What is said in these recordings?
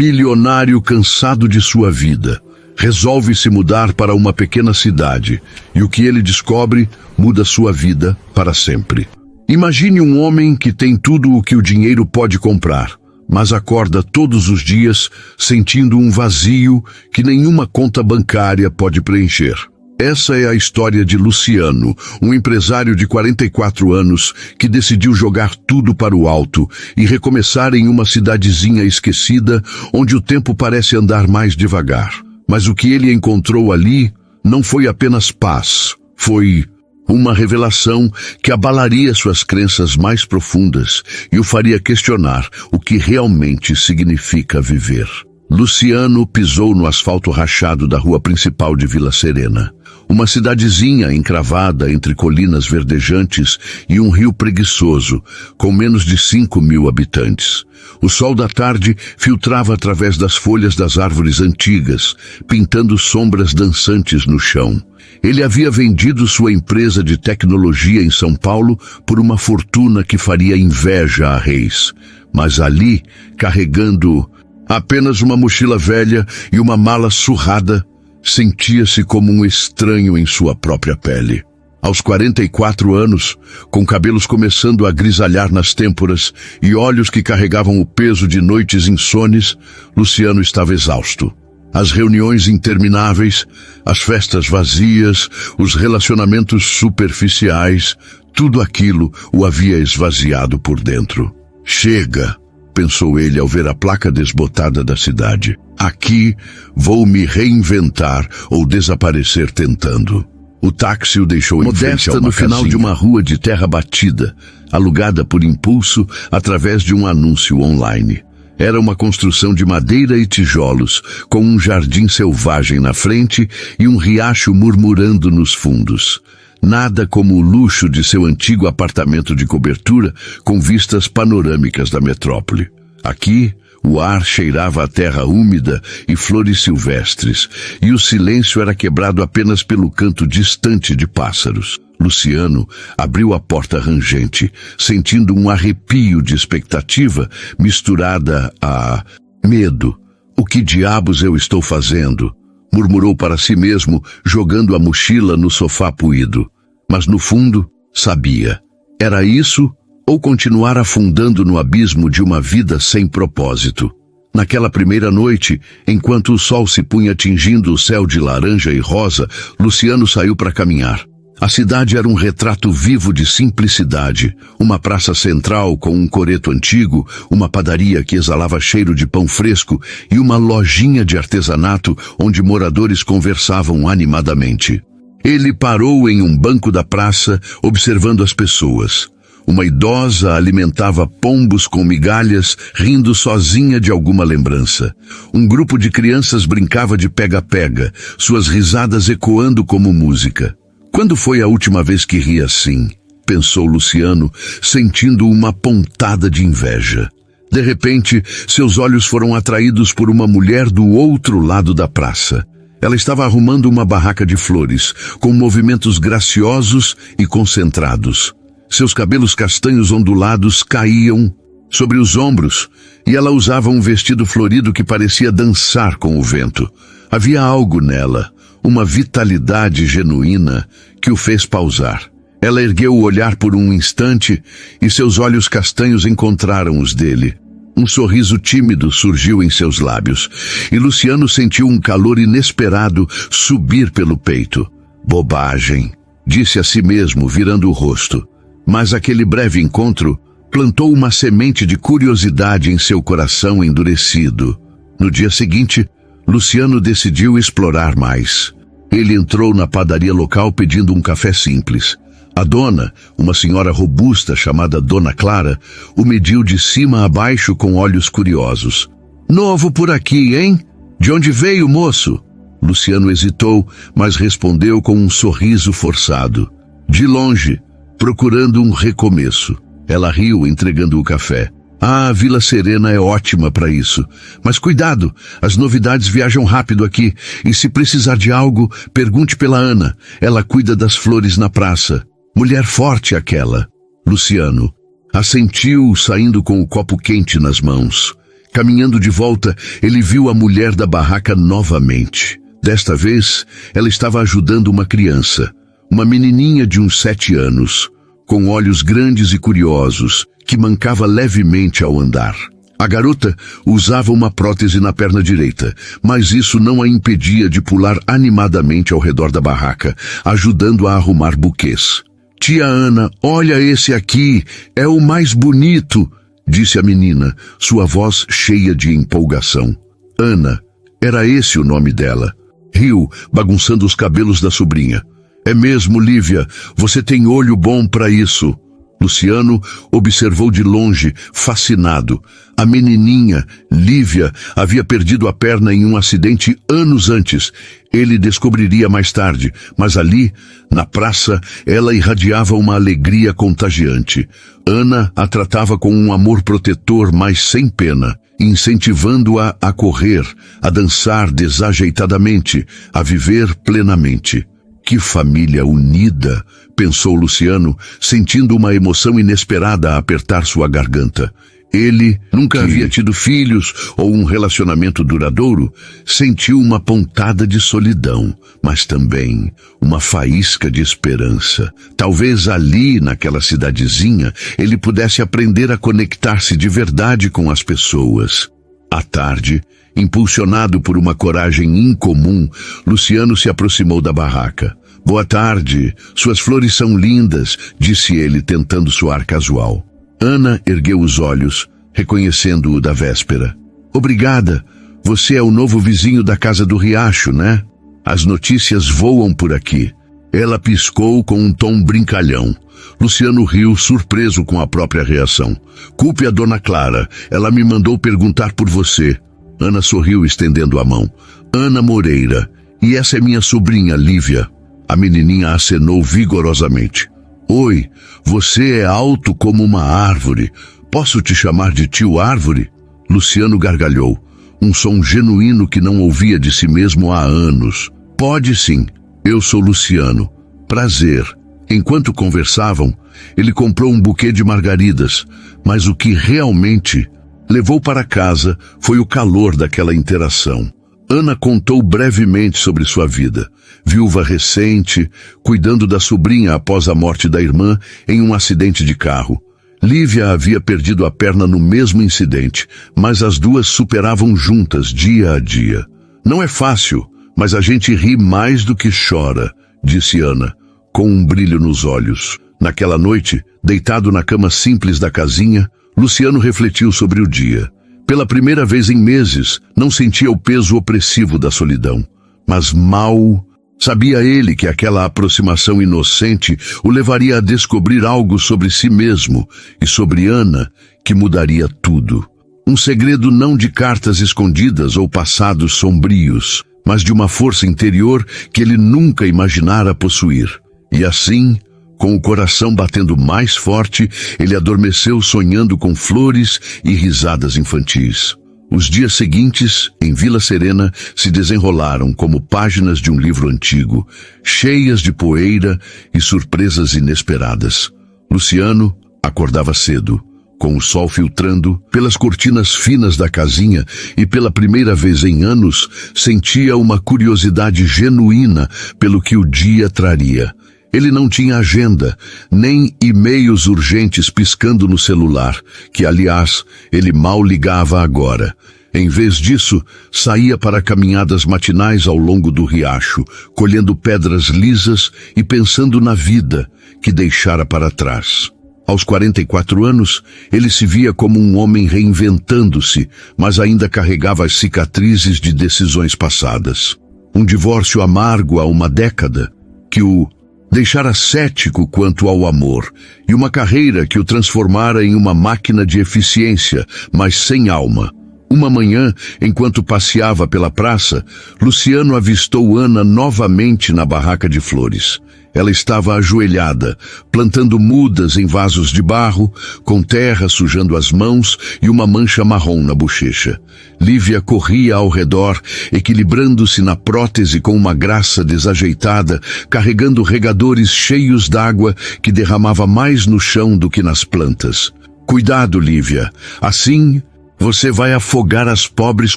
Milionário cansado de sua vida, resolve se mudar para uma pequena cidade e o que ele descobre muda sua vida para sempre. Imagine um homem que tem tudo o que o dinheiro pode comprar, mas acorda todos os dias sentindo um vazio que nenhuma conta bancária pode preencher. Essa é a história de Luciano, um empresário de 44 anos que decidiu jogar tudo para o alto e recomeçar em uma cidadezinha esquecida onde o tempo parece andar mais devagar. Mas o que ele encontrou ali não foi apenas paz, foi uma revelação que abalaria suas crenças mais profundas e o faria questionar o que realmente significa viver. Luciano pisou no asfalto rachado da rua principal de Vila Serena, uma cidadezinha encravada entre colinas verdejantes e um rio preguiçoso, com menos de 5.000 habitantes. O sol da tarde filtrava através das folhas das árvores antigas, pintando sombras dançantes no chão. Ele havia vendido sua empresa de tecnologia em São Paulo por uma fortuna que faria inveja a reis. Mas ali, carregando apenas uma mochila velha e uma mala surrada, sentia-se como um estranho em sua própria pele. Aos 44 anos, com cabelos começando a grisalhar nas têmporas e olhos que carregavam o peso de noites insones, Luciano estava exausto. As reuniões intermináveis, as festas vazias, os relacionamentos superficiais, tudo aquilo o havia esvaziado por dentro. Chega, pensou ele ao ver a placa desbotada da cidade. Aqui vou me reinventar ou desaparecer tentando. O táxi o deixou em frente a uma casinha. No final de uma rua de terra batida, alugada por impulso através de um anúncio online. Era uma construção de madeira e tijolos, com um jardim selvagem na frente e um riacho murmurando nos fundos. Nada como o luxo de seu antigo apartamento de cobertura com vistas panorâmicas da metrópole. Aqui, o ar cheirava a terra úmida e flores silvestres, e o silêncio era quebrado apenas pelo canto distante de pássaros. Luciano abriu a porta rangente, sentindo um arrepio de expectativa misturada a medo. O que diabos eu estou fazendo? Murmurou para si mesmo, jogando a mochila no sofá puído. Mas no fundo, sabia. Era isso ou continuar afundando no abismo de uma vida sem propósito. Naquela primeira noite, enquanto o sol se punha tingindo o céu de laranja e rosa, Luciano saiu para caminhar. A cidade era um retrato vivo de simplicidade, uma praça central com um coreto antigo, uma padaria que exalava cheiro de pão fresco e uma lojinha de artesanato onde moradores conversavam animadamente. Ele parou em um banco da praça, observando as pessoas. Uma idosa alimentava pombos com migalhas, rindo sozinha de alguma lembrança. Um grupo de crianças brincava de pega-pega, suas risadas ecoando como música. Quando foi a última vez que ri assim? Pensou Luciano, sentindo uma pontada de inveja. De repente, seus olhos foram atraídos por uma mulher do outro lado da praça. Ela estava arrumando uma barraca de flores, com movimentos graciosos e concentrados. Seus cabelos castanhos ondulados caíam sobre os ombros e ela usava um vestido florido que parecia dançar com o vento. Havia algo nela, uma vitalidade genuína que o fez pausar. Ela ergueu o olhar por um instante e seus olhos castanhos encontraram os dele. Um sorriso tímido surgiu em seus lábios e Luciano sentiu um calor inesperado subir pelo peito. Bobagem, disse a si mesmo, virando o rosto. Mas aquele breve encontro plantou uma semente de curiosidade em seu coração endurecido. No dia seguinte, Luciano decidiu explorar mais. Ele entrou na padaria local pedindo um café simples. A dona, uma senhora robusta chamada Dona Clara, o mediu de cima a baixo com olhos curiosos. "Novo por aqui, hein? De onde veio, moço?" Luciano hesitou, mas respondeu com um sorriso forçado. "De longe, procurando um recomeço." Ela riu, entregando o café. "Ah, Vila Serena é ótima para isso. Mas cuidado, as novidades viajam rápido aqui. E se precisar de algo, pergunte pela Ana. Ela cuida das flores na praça. Mulher forte aquela." Luciano assentiu, saindo com o copo quente nas mãos. Caminhando de volta, ele viu a mulher da barraca novamente. Desta vez, ela estava ajudando uma criança, uma menininha de uns 7 anos, com olhos grandes e curiosos, que mancava levemente ao andar. A garota usava uma prótese na perna direita, mas isso não a impedia de pular animadamente ao redor da barraca, ajudando a arrumar buquês. "Tia Ana, olha esse aqui, é o mais bonito", disse a menina, sua voz cheia de empolgação. Ana, era esse o nome dela. Riu, bagunçando os cabelos da sobrinha. "É mesmo, Lívia, você tem olho bom para isso." Luciano observou de longe, fascinado. A menininha, Lívia, havia perdido a perna em um acidente anos antes. Ele descobriria mais tarde, mas ali, na praça, ela irradiava uma alegria contagiante. Ana a tratava com um amor protetor, mas sem pena, incentivando-a a correr, a dançar desajeitadamente, a viver plenamente. "Que família unida", pensou Luciano, sentindo uma emoção inesperada a apertar sua garganta. Ele nunca havia tido filhos ou um relacionamento duradouro. Sentiu uma pontada de solidão, mas também uma faísca de esperança. Talvez ali, naquela cidadezinha, ele pudesse aprender a conectar-se de verdade com as pessoas. À tarde, impulsionado por uma coragem incomum, Luciano se aproximou da barraca. "Boa tarde, suas flores são lindas", disse ele, tentando soar casual. Ana ergueu os olhos, reconhecendo-o da véspera. "Obrigada, você é o novo vizinho da casa do riacho, né? As notícias voam por aqui." Ela piscou com um tom brincalhão. Luciano riu, surpreso com a própria reação. "Culpe a Dona Clara, ela me mandou perguntar por você." Ana sorriu, estendendo a mão. "Ana Moreira, e essa é minha sobrinha, Lívia." A menininha acenou vigorosamente. "Oi, você é alto como uma árvore. Posso te chamar de tio Árvore?" Luciano gargalhou, um som genuíno que não ouvia de si mesmo há anos. "Pode sim, eu sou Luciano. Prazer." Enquanto conversavam, ele comprou um buquê de margaridas, mas o que realmente levou para casa foi o calor daquela interação. Ana contou brevemente sobre sua vida. Viúva recente, cuidando da sobrinha após a morte da irmã em um acidente de carro. Lívia havia perdido a perna no mesmo incidente, mas as duas superavam juntas dia a dia. "Não é fácil, mas a gente ri mais do que chora", disse Ana, com um brilho nos olhos. Naquela noite, deitado na cama simples da casinha, Luciano refletiu sobre o dia. Pela primeira vez em meses, não sentia o peso opressivo da solidão. Mas mal sabia ele que aquela aproximação inocente o levaria a descobrir algo sobre si mesmo e sobre Ana que mudaria tudo. Um segredo não de cartas escondidas ou passados sombrios, mas de uma força interior que ele nunca imaginara possuir. E assim, com o coração batendo mais forte, ele adormeceu sonhando com flores e risadas infantis. Os dias seguintes, em Vila Serena, se desenrolaram como páginas de um livro antigo, cheias de poeira e surpresas inesperadas. Luciano acordava cedo, com o sol filtrando pelas cortinas finas da casinha e pela primeira vez em anos sentia uma curiosidade genuína pelo que o dia traria. Ele não tinha agenda, nem e-mails urgentes piscando no celular, que, aliás, ele mal ligava agora. Em vez disso, saía para caminhadas matinais ao longo do riacho, colhendo pedras lisas e pensando na vida que deixara para trás. Aos 44 anos, ele se via como um homem reinventando-se, mas ainda carregava as cicatrizes de decisões passadas. Um divórcio amargo há uma década, que o deixara cético quanto ao amor, e uma carreira que o transformara em uma máquina de eficiência, mas sem alma. Uma manhã, enquanto passeava pela praça, Luciano avistou Ana novamente na barraca de flores. Ela estava ajoelhada, plantando mudas em vasos de barro, com terra sujando as mãos e uma mancha marrom na bochecha. Lívia corria ao redor, equilibrando-se na prótese com uma graça desajeitada, carregando regadores cheios d'água que derramava mais no chão do que nas plantas. "Cuidado, Lívia. Assim Você vai afogar as pobres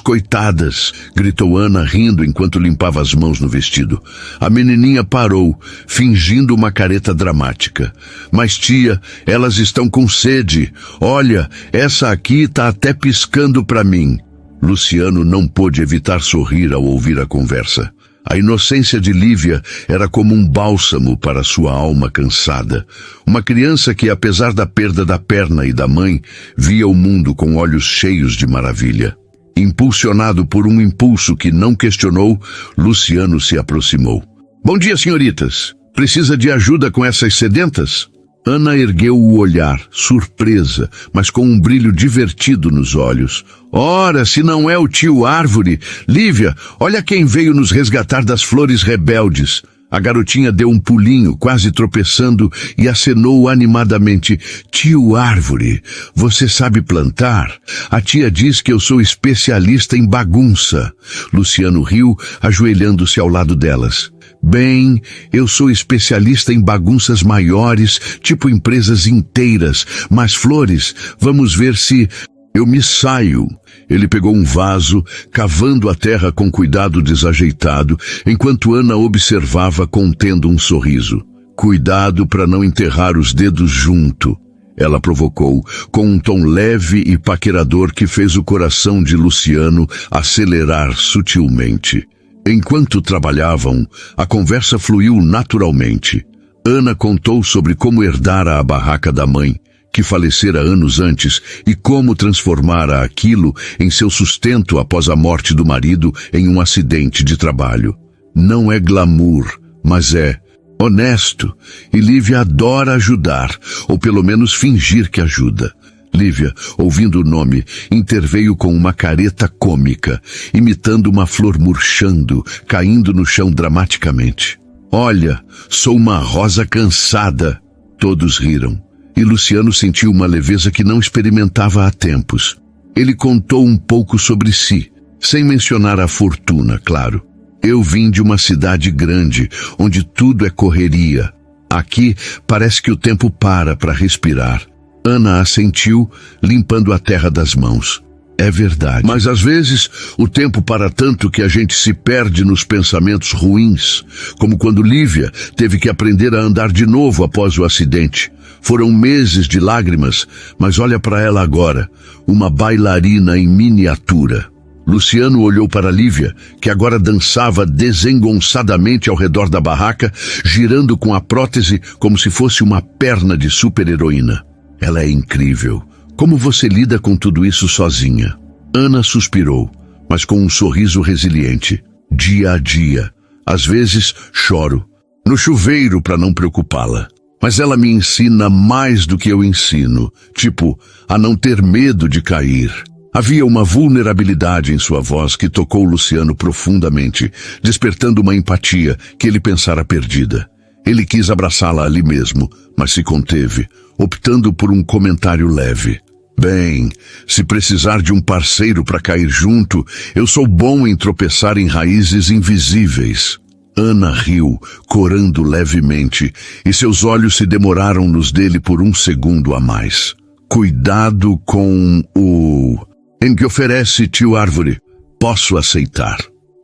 coitadas, gritou Ana rindo enquanto limpava as mãos no vestido. A menininha parou, fingindo uma careta dramática. Mas tia, elas estão com sede. Olha, essa aqui tá até piscando para mim. Luciano não pôde evitar sorrir ao ouvir a conversa. A inocência de Lívia era como um bálsamo para sua alma cansada. Uma criança que, apesar da perda da perna e da mãe, via o mundo com olhos cheios de maravilha. Impulsionado por um impulso que não questionou, Luciano se aproximou. Bom dia, senhoritas. Precisa de ajuda com essas sedentas? Ana ergueu o olhar, surpresa, mas com um brilho divertido nos olhos. Ora, se não é o tio Árvore! Lívia, olha quem veio nos resgatar das flores rebeldes. A garotinha deu um pulinho, quase tropeçando, e acenou animadamente. Tio Árvore, você sabe plantar? A tia diz que eu sou especialista em bagunça. Luciano riu, ajoelhando-se ao lado delas. Bem, eu sou especialista em bagunças maiores, tipo empresas inteiras, mas flores, vamos ver se... Eu me saio. Ele pegou um vaso, cavando a terra com cuidado desajeitado, enquanto Ana observava contendo um sorriso. Cuidado para não enterrar os dedos junto. Ela provocou, com um tom leve e paquerador que fez o coração de Luciano acelerar sutilmente. Enquanto trabalhavam, a conversa fluiu naturalmente. Ana contou sobre como herdara a barraca da mãe, que falecera anos antes, e como transformara aquilo em seu sustento após a morte do marido em um acidente de trabalho. Não é glamour, mas é honesto, e Lívia adora ajudar, ou pelo menos fingir que ajuda. Lívia, ouvindo o nome, interveio com uma careta cômica, imitando uma flor murchando, caindo no chão dramaticamente. Olha, sou uma rosa cansada. Todos riram, e Luciano sentiu uma leveza que não experimentava há tempos. Ele contou um pouco sobre si, sem mencionar a fortuna, claro. Eu vim de uma cidade grande, onde tudo é correria. Aqui parece que o tempo para respirar. Ana assentiu, limpando a terra das mãos. É verdade. Mas às vezes o tempo para tanto que a gente se perde nos pensamentos ruins, como quando Lívia teve que aprender a andar de novo após o acidente. Foram meses de lágrimas, mas olha para ela agora, uma bailarina em miniatura. Luciano olhou para Lívia, que agora dançava desengonçadamente ao redor da barraca, girando com a prótese como se fosse uma perna de super-heroína. Ela é incrível. Como você lida com tudo isso sozinha? Ana suspirou, mas com um sorriso resiliente. Dia a dia. Às vezes choro. No chuveiro para não preocupá-la. Mas ela me ensina mais do que eu ensino. Tipo, a não ter medo de cair. Havia uma vulnerabilidade em sua voz que tocou Luciano profundamente, despertando uma empatia que ele pensara perdida. Ele quis abraçá-la ali mesmo, mas se conteve, optando por um comentário leve. Bem, se precisar de um parceiro para cair junto, eu sou bom em tropeçar em raízes invisíveis. Ana riu, corando levemente, e seus olhos se demoraram nos dele por um segundo a mais. Cuidado com o... Em que oferece, tio Árvore? Posso aceitar.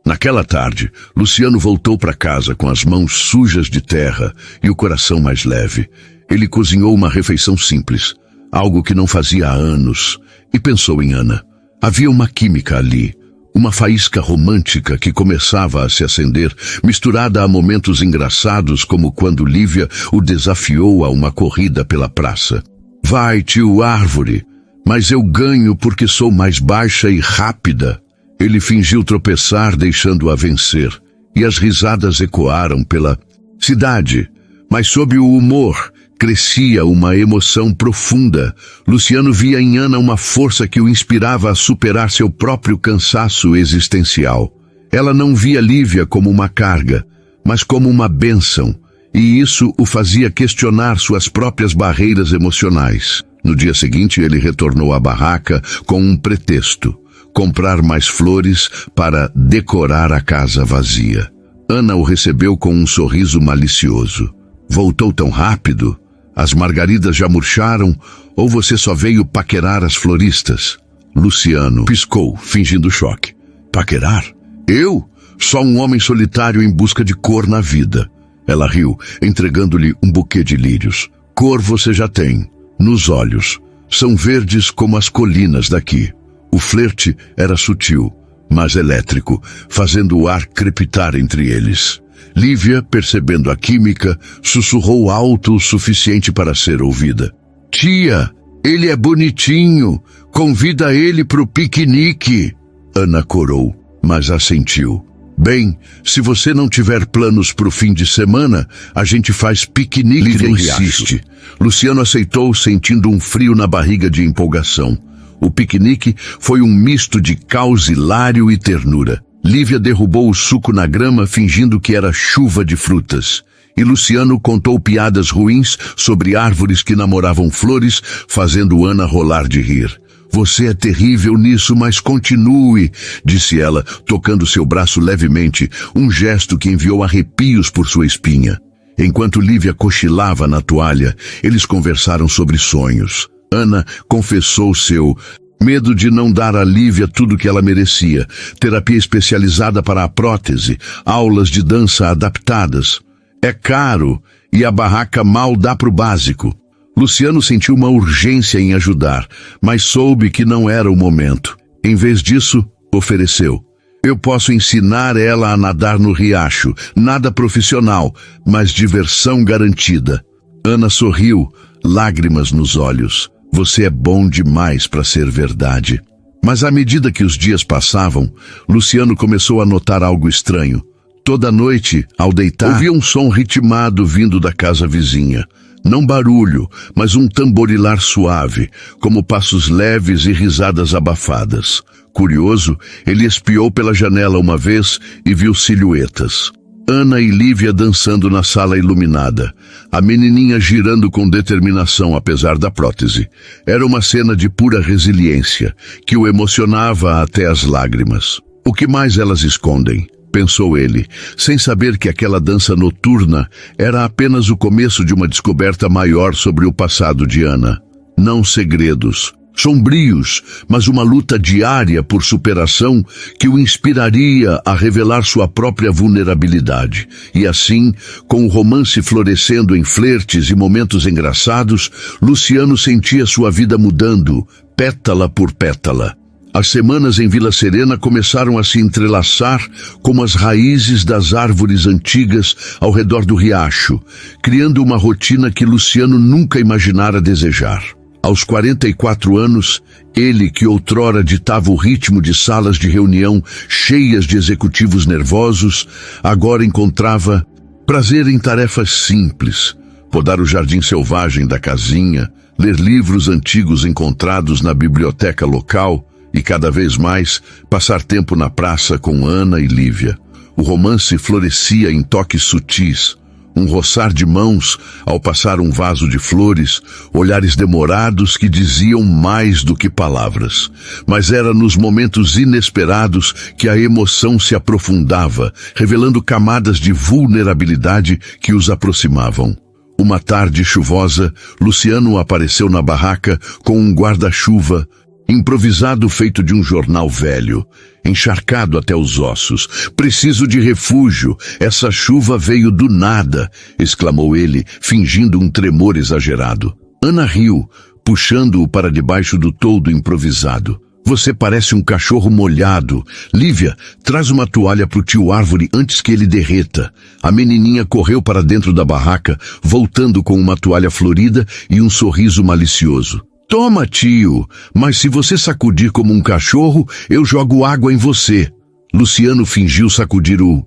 Naquela tarde, Luciano voltou para casa com as mãos sujas de terra e o coração mais leve. Ele cozinhou uma refeição simples, algo que não fazia há anos, e pensou em Ana. Havia uma química ali, uma faísca romântica que começava a se acender, misturada a momentos engraçados como quando Lívia o desafiou a uma corrida pela praça. Vai, tio Árvore, mas eu ganho porque sou mais baixa e rápida. Ele fingiu tropeçar, deixando-a vencer, e as risadas ecoaram pela cidade, mas sob o humor crescia uma emoção profunda. Luciano via em Ana uma força que o inspirava a superar seu próprio cansaço existencial. Ela não via Lívia como uma carga, mas como uma bênção, e isso o fazia questionar suas próprias barreiras emocionais. No dia seguinte, ele retornou à barraca com um pretexto: comprar mais flores para decorar a casa vazia. Ana o recebeu com um sorriso malicioso. Voltou tão rápido? As margaridas já murcharam ou você só veio paquerar as floristas? Luciano piscou, fingindo choque. Paquerar? Eu? Só um homem solitário em busca de cor na vida. Ela riu, entregando-lhe um buquê de lírios. Cor você já tem, nos olhos. São verdes como as colinas daqui. O flerte era sutil, mas elétrico, fazendo o ar crepitar entre eles. Lívia, percebendo a química, sussurrou alto o suficiente para ser ouvida. Tia, ele é bonitinho. Convida ele pro piquenique. Ana corou, mas assentiu. Bem, se você não tiver planos pro fim de semana, a gente faz piquenique no riacho. Luciano aceitou, sentindo um frio na barriga de empolgação. O piquenique foi um misto de caos hilário e ternura. Lívia derrubou o suco na grama, fingindo que era chuva de frutas. E Luciano contou piadas ruins sobre árvores que namoravam flores, fazendo Ana rolar de rir. Você é terrível nisso, mas continue, disse ela, tocando seu braço levemente, um gesto que enviou arrepios por sua espinha. Enquanto Lívia cochilava na toalha, eles conversaram sobre sonhos. Ana confessou seu medo de não dar a Lívia tudo que ela merecia, terapia especializada para a prótese, aulas de dança adaptadas. É caro e a barraca mal dá pro básico. Luciano sentiu uma urgência em ajudar, mas soube que não era o momento. Em vez disso, ofereceu. Eu posso ensinar ela a nadar no riacho, nada profissional, mas diversão garantida. Ana sorriu, lágrimas nos olhos. Você é bom demais para ser verdade. Mas à medida que os dias passavam, Luciano começou a notar algo estranho. Toda noite, ao deitar, ouvia um som ritmado vindo da casa vizinha. Não barulho, mas um tamborilar suave, como passos leves e risadas abafadas. Curioso, ele espiou pela janela uma vez e viu silhuetas. Ana e Lívia dançando na sala iluminada. A menininha girando com determinação apesar da prótese. Era uma cena de pura resiliência, que o emocionava até as lágrimas. O que mais elas escondem? Pensou ele, sem saber que aquela dança noturna era apenas o começo de uma descoberta maior sobre o passado de Ana. Não segredos, sombrios, mas uma luta diária por superação que o inspiraria a revelar sua própria vulnerabilidade. E assim, com o romance florescendo em flertes e momentos engraçados, Luciano sentia sua vida mudando, pétala por pétala. As semanas em Vila Serena começaram a se entrelaçar como as raízes das árvores antigas ao redor do riacho, criando uma rotina que Luciano nunca imaginara desejar. Aos 44 anos, ele que outrora ditava o ritmo de salas de reunião cheias de executivos nervosos, agora encontrava prazer em tarefas simples, podar o jardim selvagem da casinha, ler livros antigos encontrados na biblioteca local, e cada vez mais passar tempo na praça com Ana e Lívia. O romance florescia em toques sutis, um roçar de mãos ao passar um vaso de flores, olhares demorados que diziam mais do que palavras. Mas era nos momentos inesperados que a emoção se aprofundava, revelando camadas de vulnerabilidade que os aproximavam. Uma tarde chuvosa, Luciano apareceu na barraca com um guarda-chuva improvisado feito de um jornal velho, encharcado até os ossos. Preciso de refúgio, essa chuva veio do nada, exclamou ele, fingindo um tremor exagerado. Ana riu, puxando-o para debaixo do toldo improvisado. Você parece um cachorro molhado. Lívia, traz uma toalha pro tio Árvore antes que ele derreta. A menininha correu para dentro da barraca, voltando com uma toalha florida e um sorriso malicioso. Toma, tio, mas se você sacudir como um cachorro, eu jogo água em você. Luciano fingiu sacudir o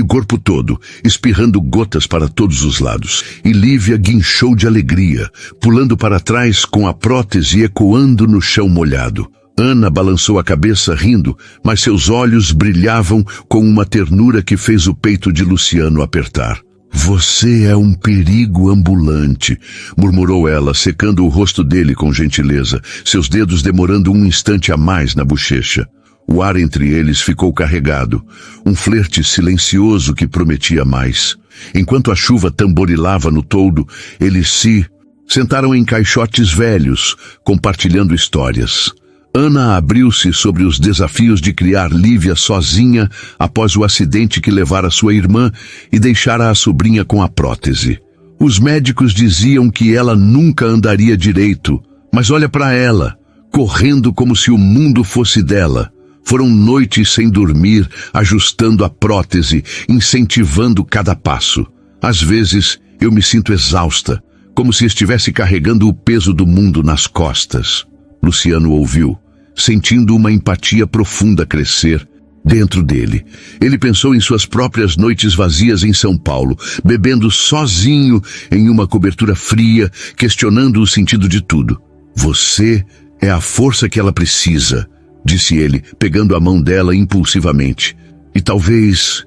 corpo todo, espirrando gotas para todos os lados. E Lívia guinchou de alegria, pulando para trás com a prótese ecoando no chão molhado. Ana balançou a cabeça rindo, mas seus olhos brilhavam com uma ternura que fez o peito de Luciano apertar. Você é um perigo ambulante, murmurou ela, secando o rosto dele com gentileza, seus dedos demorando um instante a mais na bochecha. O ar entre eles ficou carregado, um flerte silencioso que prometia mais. Enquanto a chuva tamborilava no toldo, eles se sentaram em caixotes velhos, compartilhando histórias. Ana abriu-se sobre os desafios de criar Lívia sozinha após o acidente que levara sua irmã e deixara a sobrinha com a prótese. Os médicos diziam que ela nunca andaria direito, mas olha para ela, correndo como se o mundo fosse dela. Foram noites sem dormir, ajustando a prótese, incentivando cada passo. Às vezes, eu me sinto exausta, como se estivesse carregando o peso do mundo nas costas. Luciano ouviu, sentindo uma empatia profunda crescer dentro dele. Ele pensou em suas próprias noites vazias em São Paulo, bebendo sozinho em uma cobertura fria, questionando o sentido de tudo. Você é a força que ela precisa, disse ele, pegando a mão dela impulsivamente. E talvez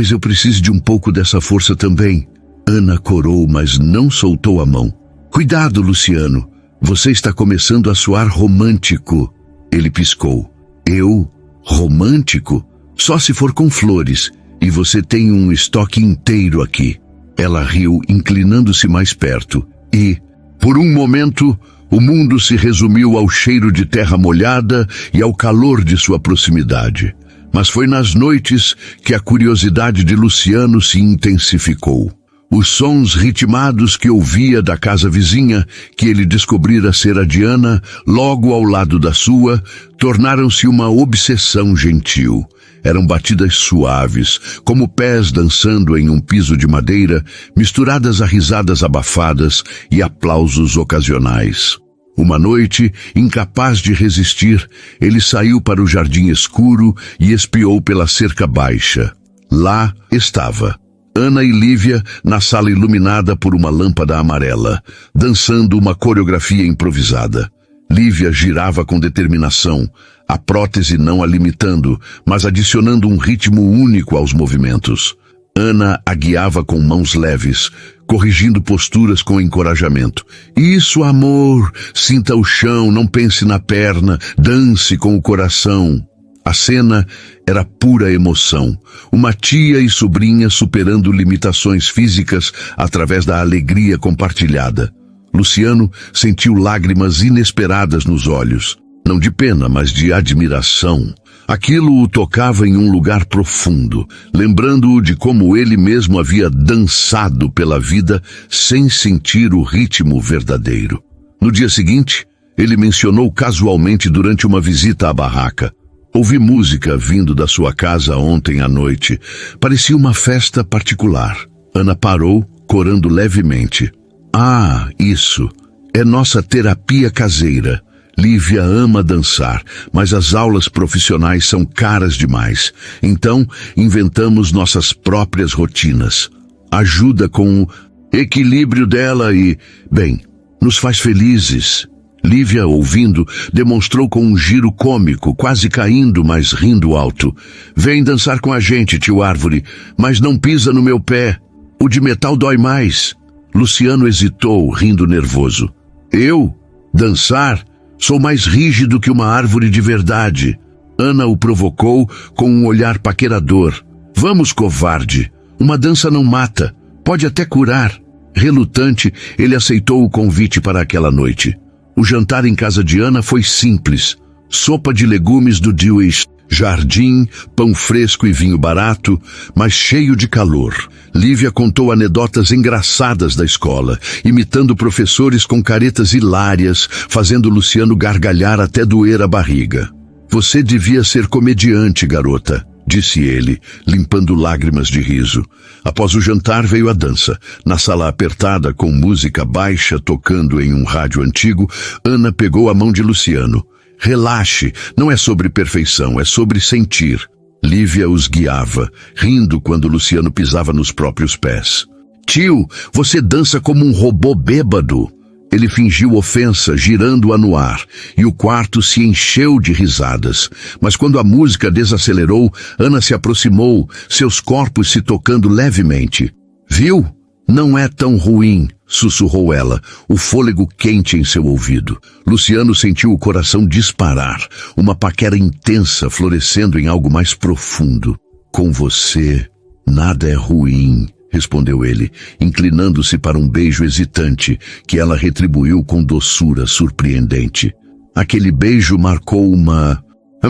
eu precise de um pouco dessa força também. Ana corou, mas não soltou a mão. Cuidado, Luciano. Você está começando a soar romântico. Ele piscou. Eu? Romântico? Só se for com flores. E você tem um estoque inteiro aqui. Ela riu, inclinando-se mais perto. E, por um momento, o mundo se resumiu ao cheiro de terra molhada e ao calor de sua proximidade. Mas foi nas noites que a curiosidade de Luciano se intensificou. Os sons ritmados que ouvia da casa vizinha, que ele descobrira ser a Diana, logo ao lado da sua, tornaram-se uma obsessão gentil. Eram batidas suaves, como pés dançando em um piso de madeira, misturadas a risadas abafadas e aplausos ocasionais. Uma noite, incapaz de resistir, ele saiu para o jardim escuro e espiou pela cerca baixa. Lá estava Ana e Lívia na sala iluminada por uma lâmpada amarela, dançando uma coreografia improvisada. Lívia girava com determinação, a prótese não a limitando, mas adicionando um ritmo único aos movimentos. Ana a guiava com mãos leves, corrigindo posturas com encorajamento. Isso, amor! Sinta o chão, não pense na perna, dance com o coração. A cena era pura emoção, uma tia e sobrinha superando limitações físicas através da alegria compartilhada. Luciano sentiu lágrimas inesperadas nos olhos, não de pena, mas de admiração. Aquilo o tocava em um lugar profundo, lembrando-o de como ele mesmo havia dançado pela vida sem sentir o ritmo verdadeiro. No dia seguinte, ele mencionou casualmente durante uma visita à barraca. Ouvi música vindo da sua casa ontem à noite. Parecia uma festa particular. Ana parou, corando levemente. Ah, isso. É nossa terapia caseira. Lívia ama dançar, mas as aulas profissionais são caras demais. Então, inventamos nossas próprias rotinas. Ajuda com o equilíbrio dela e, bem, nos faz felizes. Lívia, ouvindo, demonstrou com um giro cômico, quase caindo, mas rindo alto. Vem dançar com a gente, tio Árvore, mas não pisa no meu pé. O de metal dói mais. Luciano hesitou, rindo nervoso. Eu? Dançar? Sou mais rígido que uma árvore de verdade. Ana o provocou com um olhar paquerador. Vamos, covarde. Uma dança não mata. Pode até curar. Relutante, ele aceitou o convite para aquela noite. O jantar em casa de Ana foi simples. Sopa de legumes do Dewey's jardim, pão fresco e vinho barato, mas cheio de calor. Lívia contou anedotas engraçadas da escola, imitando professores com caretas hilárias, fazendo Luciano gargalhar até doer a barriga. Você devia ser comediante, garota, disse ele, limpando lágrimas de riso. Após o jantar veio a dança. Na sala apertada, com música baixa tocando em um rádio antigo, Ana pegou a mão de Luciano. Relaxe, não é sobre perfeição, é sobre sentir. Lívia os guiava, rindo quando Luciano pisava nos próprios pés. Tio, você dança como um robô bêbado. Ele fingiu ofensa, girando-a no ar, e o quarto se encheu de risadas. Mas quando a música desacelerou, Ana se aproximou, seus corpos se tocando levemente. Viu? Não é tão ruim, sussurrou ela, o fôlego quente em seu ouvido. Luciano sentiu o coração disparar, uma paquera intensa florescendo em algo mais profundo. Com você, nada é ruim, respondeu ele, inclinando-se para um beijo hesitante, que ela retribuiu com doçura surpreendente. Aquele beijo marcou uma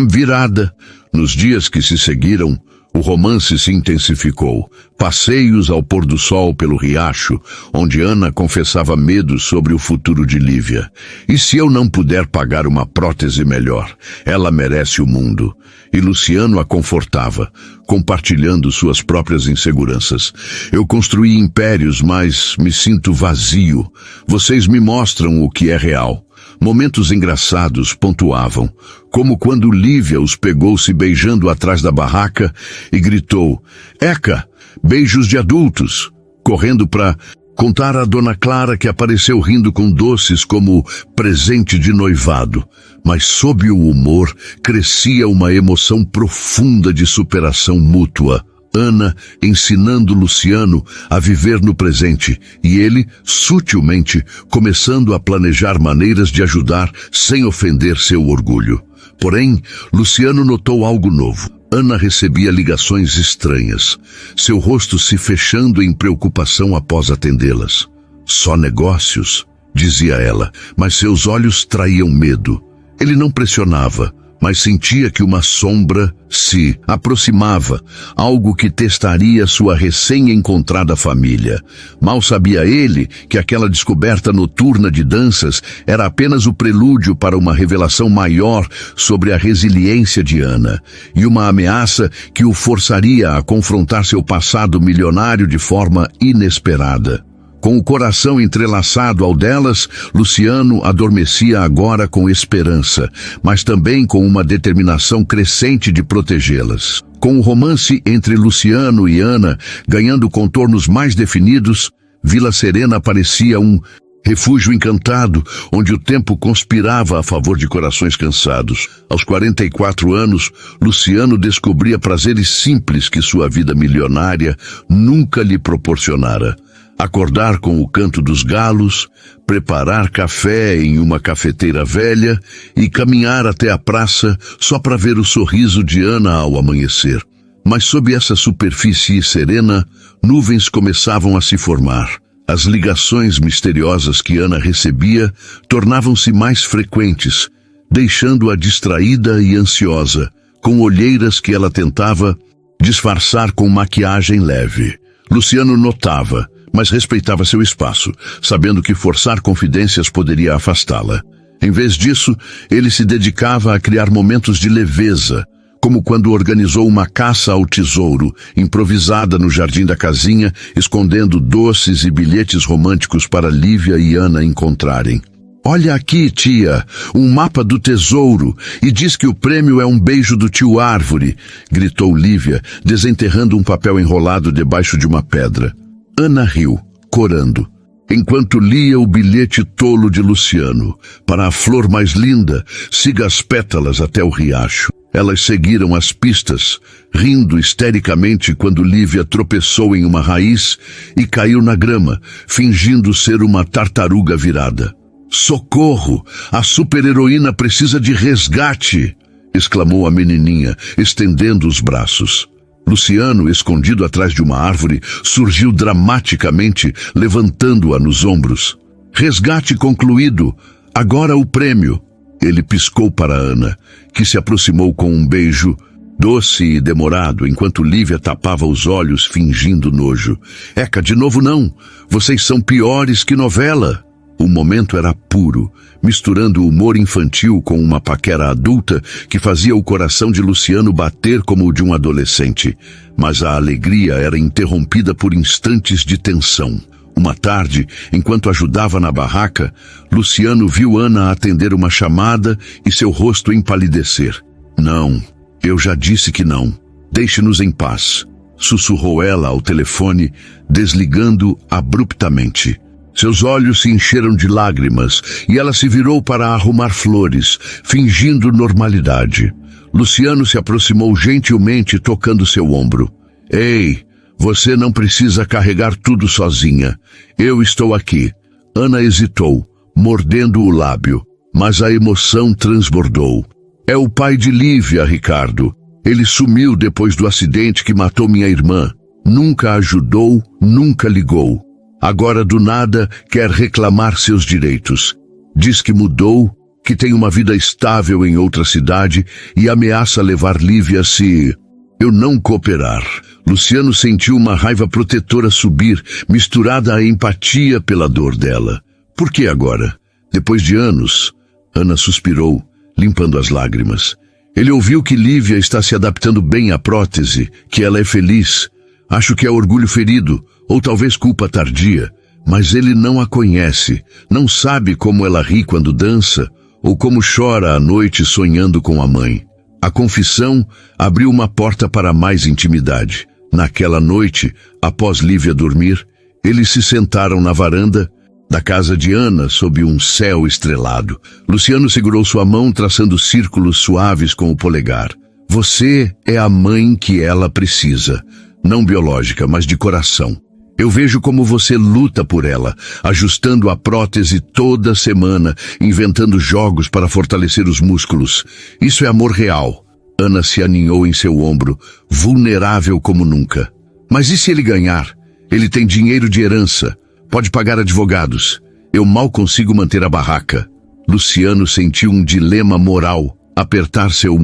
virada. Nos dias que se seguiram, o romance se intensificou. Passeios ao pôr do sol pelo riacho, onde Ana confessava medos sobre o futuro de Lívia. E se eu não puder pagar uma prótese melhor? Ela merece o mundo. E Luciano a confortava, compartilhando suas próprias inseguranças. Eu construí impérios, mas me sinto vazio. Vocês me mostram o que é real. Momentos engraçados pontuavam, como quando Lívia os pegou se beijando atrás da barraca e gritou: "Eca, beijos de adultos!", correndo para contar a Dona Clara, que apareceu rindo com doces como presente de noivado. Mas sob o humor crescia uma emoção profunda de superação mútua. Ana ensinando Luciano a viver no presente e ele, sutilmente, começando a planejar maneiras de ajudar sem ofender seu orgulho. Porém, Luciano notou algo novo. Ana recebia ligações estranhas, seu rosto se fechando em preocupação após atendê-las. "Só negócios", dizia ela, mas seus olhos traíam medo. Ele não pressionava, mas sentia que uma sombra se aproximava, algo que testaria sua recém-encontrada família. Mal sabia ele que aquela descoberta noturna de danças era apenas o prelúdio para uma revelação maior sobre a resiliência de Ana, e uma ameaça que o forçaria a confrontar seu passado milionário de forma inesperada. Com o coração entrelaçado ao delas, Luciano adormecia agora com esperança, mas também com uma determinação crescente de protegê-las. Com o romance entre Luciano e Ana ganhando contornos mais definidos, Vila Serena parecia um refúgio encantado, onde o tempo conspirava a favor de corações cansados. Aos 44 anos, Luciano descobria prazeres simples que sua vida milionária nunca lhe proporcionara. Acordar com o canto dos galos, preparar café em uma cafeteira velha e caminhar até a praça só para ver o sorriso de Ana ao amanhecer. Mas sob essa superfície serena, nuvens começavam a se formar. As ligações misteriosas que Ana recebia tornavam-se mais frequentes, deixando-a distraída e ansiosa, com olheiras que ela tentava disfarçar com maquiagem leve. Luciano notava, mas respeitava seu espaço, sabendo que forçar confidências poderia afastá-la. Em vez disso, ele se dedicava a criar momentos de leveza, como quando organizou uma caça ao tesouro, improvisada no jardim da casinha, escondendo doces e bilhetes românticos para Lívia e Ana encontrarem. "Olha aqui, tia, um mapa do tesouro, e diz que o prêmio é um beijo do tio Árvore", gritou Lívia, desenterrando um papel enrolado debaixo de uma pedra. Ana riu, corando, enquanto lia o bilhete tolo de Luciano. "Para a flor mais linda, siga as pétalas até o riacho." Elas seguiram as pistas, rindo histericamente quando Lívia tropeçou em uma raiz e caiu na grama, fingindo ser uma tartaruga virada. "Socorro! A super-heroína precisa de resgate!", exclamou a menininha, estendendo os braços. Luciano, escondido atrás de uma árvore, surgiu dramaticamente, levantando-a nos ombros. "Resgate concluído! Agora o prêmio!" Ele piscou para Ana, que se aproximou com um beijo doce e demorado, enquanto Lívia tapava os olhos, fingindo nojo. "Eca, de novo não! Vocês são piores que novela!" O momento era puro, misturando o humor infantil com uma paquera adulta que fazia o coração de Luciano bater como o de um adolescente. Mas a alegria era interrompida por instantes de tensão. Uma tarde, enquanto ajudava na barraca, Luciano viu Ana atender uma chamada e seu rosto empalidecer. "Não, eu já disse que não. Deixe-nos em paz", sussurrou ela ao telefone, desligando abruptamente. Seus olhos se encheram de lágrimas e ela se virou para arrumar flores, fingindo normalidade. Luciano se aproximou gentilmente, tocando seu ombro. "Ei, você não precisa carregar tudo sozinha. Eu estou aqui." Ana hesitou, mordendo o lábio, mas a emoção transbordou. "É o pai de Lívia, Ricardo. Ele sumiu depois do acidente que matou minha irmã. Nunca ajudou, nunca ligou. Agora do nada quer reclamar seus direitos. Diz que mudou que tem uma vida estável em outra cidade e ameaça levar Lívia se eu não cooperar. Luciano sentiu uma raiva protetora subir, misturada à empatia pela dor dela. Por que agora? Depois de anos, Ana suspirou, limpando as lágrimas. Ele ouviu que Lívia está se adaptando bem à prótese, que ela é feliz. Acho que é orgulho ferido, ou talvez culpa tardia. Mas ele não a conhece, não sabe como ela ri quando dança, ou como chora à noite sonhando com a mãe. A confissão abriu uma porta para mais intimidade. Naquela noite, após Lívia dormir, eles se sentaram na varanda da casa de Ana sob um céu estrelado. Luciano segurou sua mão traçando círculos suaves com o polegar. Você é a mãe que ela precisa, não biológica, mas de coração. Eu vejo como você luta por ela, ajustando a prótese toda semana, inventando jogos para fortalecer os músculos. Isso é amor real. Ana se aninhou em seu ombro, vulnerável como nunca. Mas e se ele ganhar? Ele tem dinheiro de herança, pode pagar advogados. Eu mal consigo manter a barraca. Luciano sentiu um dilema moral, apertar seu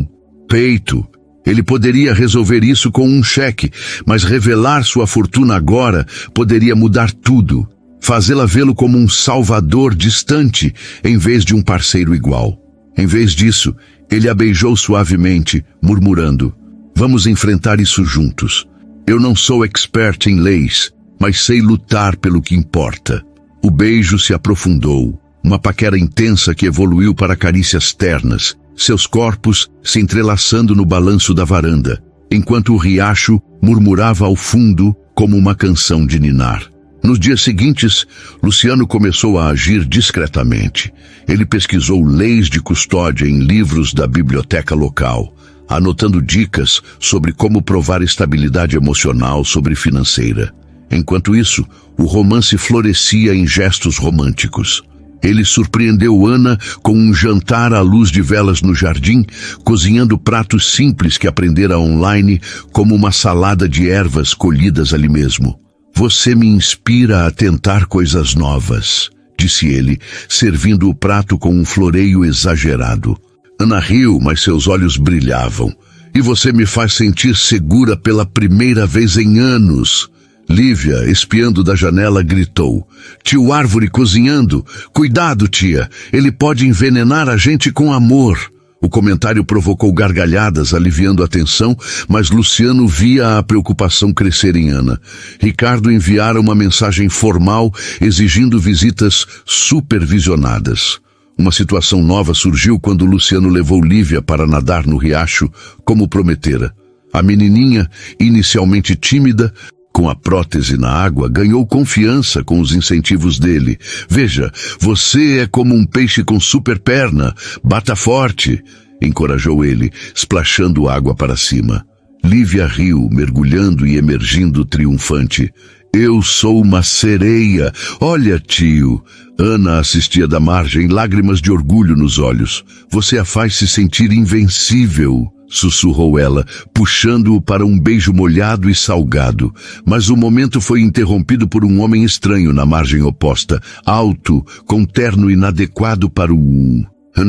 peito. Ele poderia resolver isso com um cheque, mas revelar sua fortuna agora poderia mudar tudo. Fazê-la vê-lo como um salvador distante, em vez de um parceiro igual. Em vez disso, ele a beijou suavemente, murmurando: vamos enfrentar isso juntos. Eu não sou expert em leis, mas sei lutar pelo que importa. O beijo se aprofundou, uma paquera intensa que evoluiu para carícias ternas, seus corpos se entrelaçando no balanço da varanda, enquanto o riacho murmurava ao fundo como uma canção de ninar. Nos dias seguintes, Luciano começou a agir discretamente. Ele pesquisou leis de custódia em livros da biblioteca local, anotando dicas sobre como provar estabilidade emocional sobre financeira. Enquanto isso, o romance florescia em gestos românticos. Ele surpreendeu Ana com um jantar à luz de velas no jardim, cozinhando pratos simples que aprendera online, como uma salada de ervas colhidas ali mesmo. Você me inspira a tentar coisas novas, disse ele, servindo o prato com um floreio exagerado. Ana riu, mas seus olhos brilhavam. E você me faz sentir segura pela primeira vez em anos. Lívia, espiando da janela, gritou: tio Árvore cozinhando! Cuidado, tia! Ele pode envenenar a gente com amor! O comentário provocou gargalhadas, aliviando a tensão, mas Luciano via a preocupação crescer em Ana. Ricardo enviara uma mensagem formal exigindo visitas supervisionadas. Uma situação nova surgiu quando Luciano levou Lívia para nadar no riacho, como prometera. A menininha, inicialmente tímida, com a prótese na água, ganhou confiança com os incentivos dele. Veja, você é como um peixe com super perna. Bata forte, encorajou ele, splashando água para cima. Lívia riu, mergulhando e emergindo triunfante. Eu sou uma sereia. Olha, tio. Ana assistia da margem, lágrimas de orgulho nos olhos. Você a faz se sentir invencível, sussurrou ela, puxando-o para um beijo molhado e salgado. Mas o momento foi interrompido por um homem estranho na margem oposta, alto, com terno inadequado para o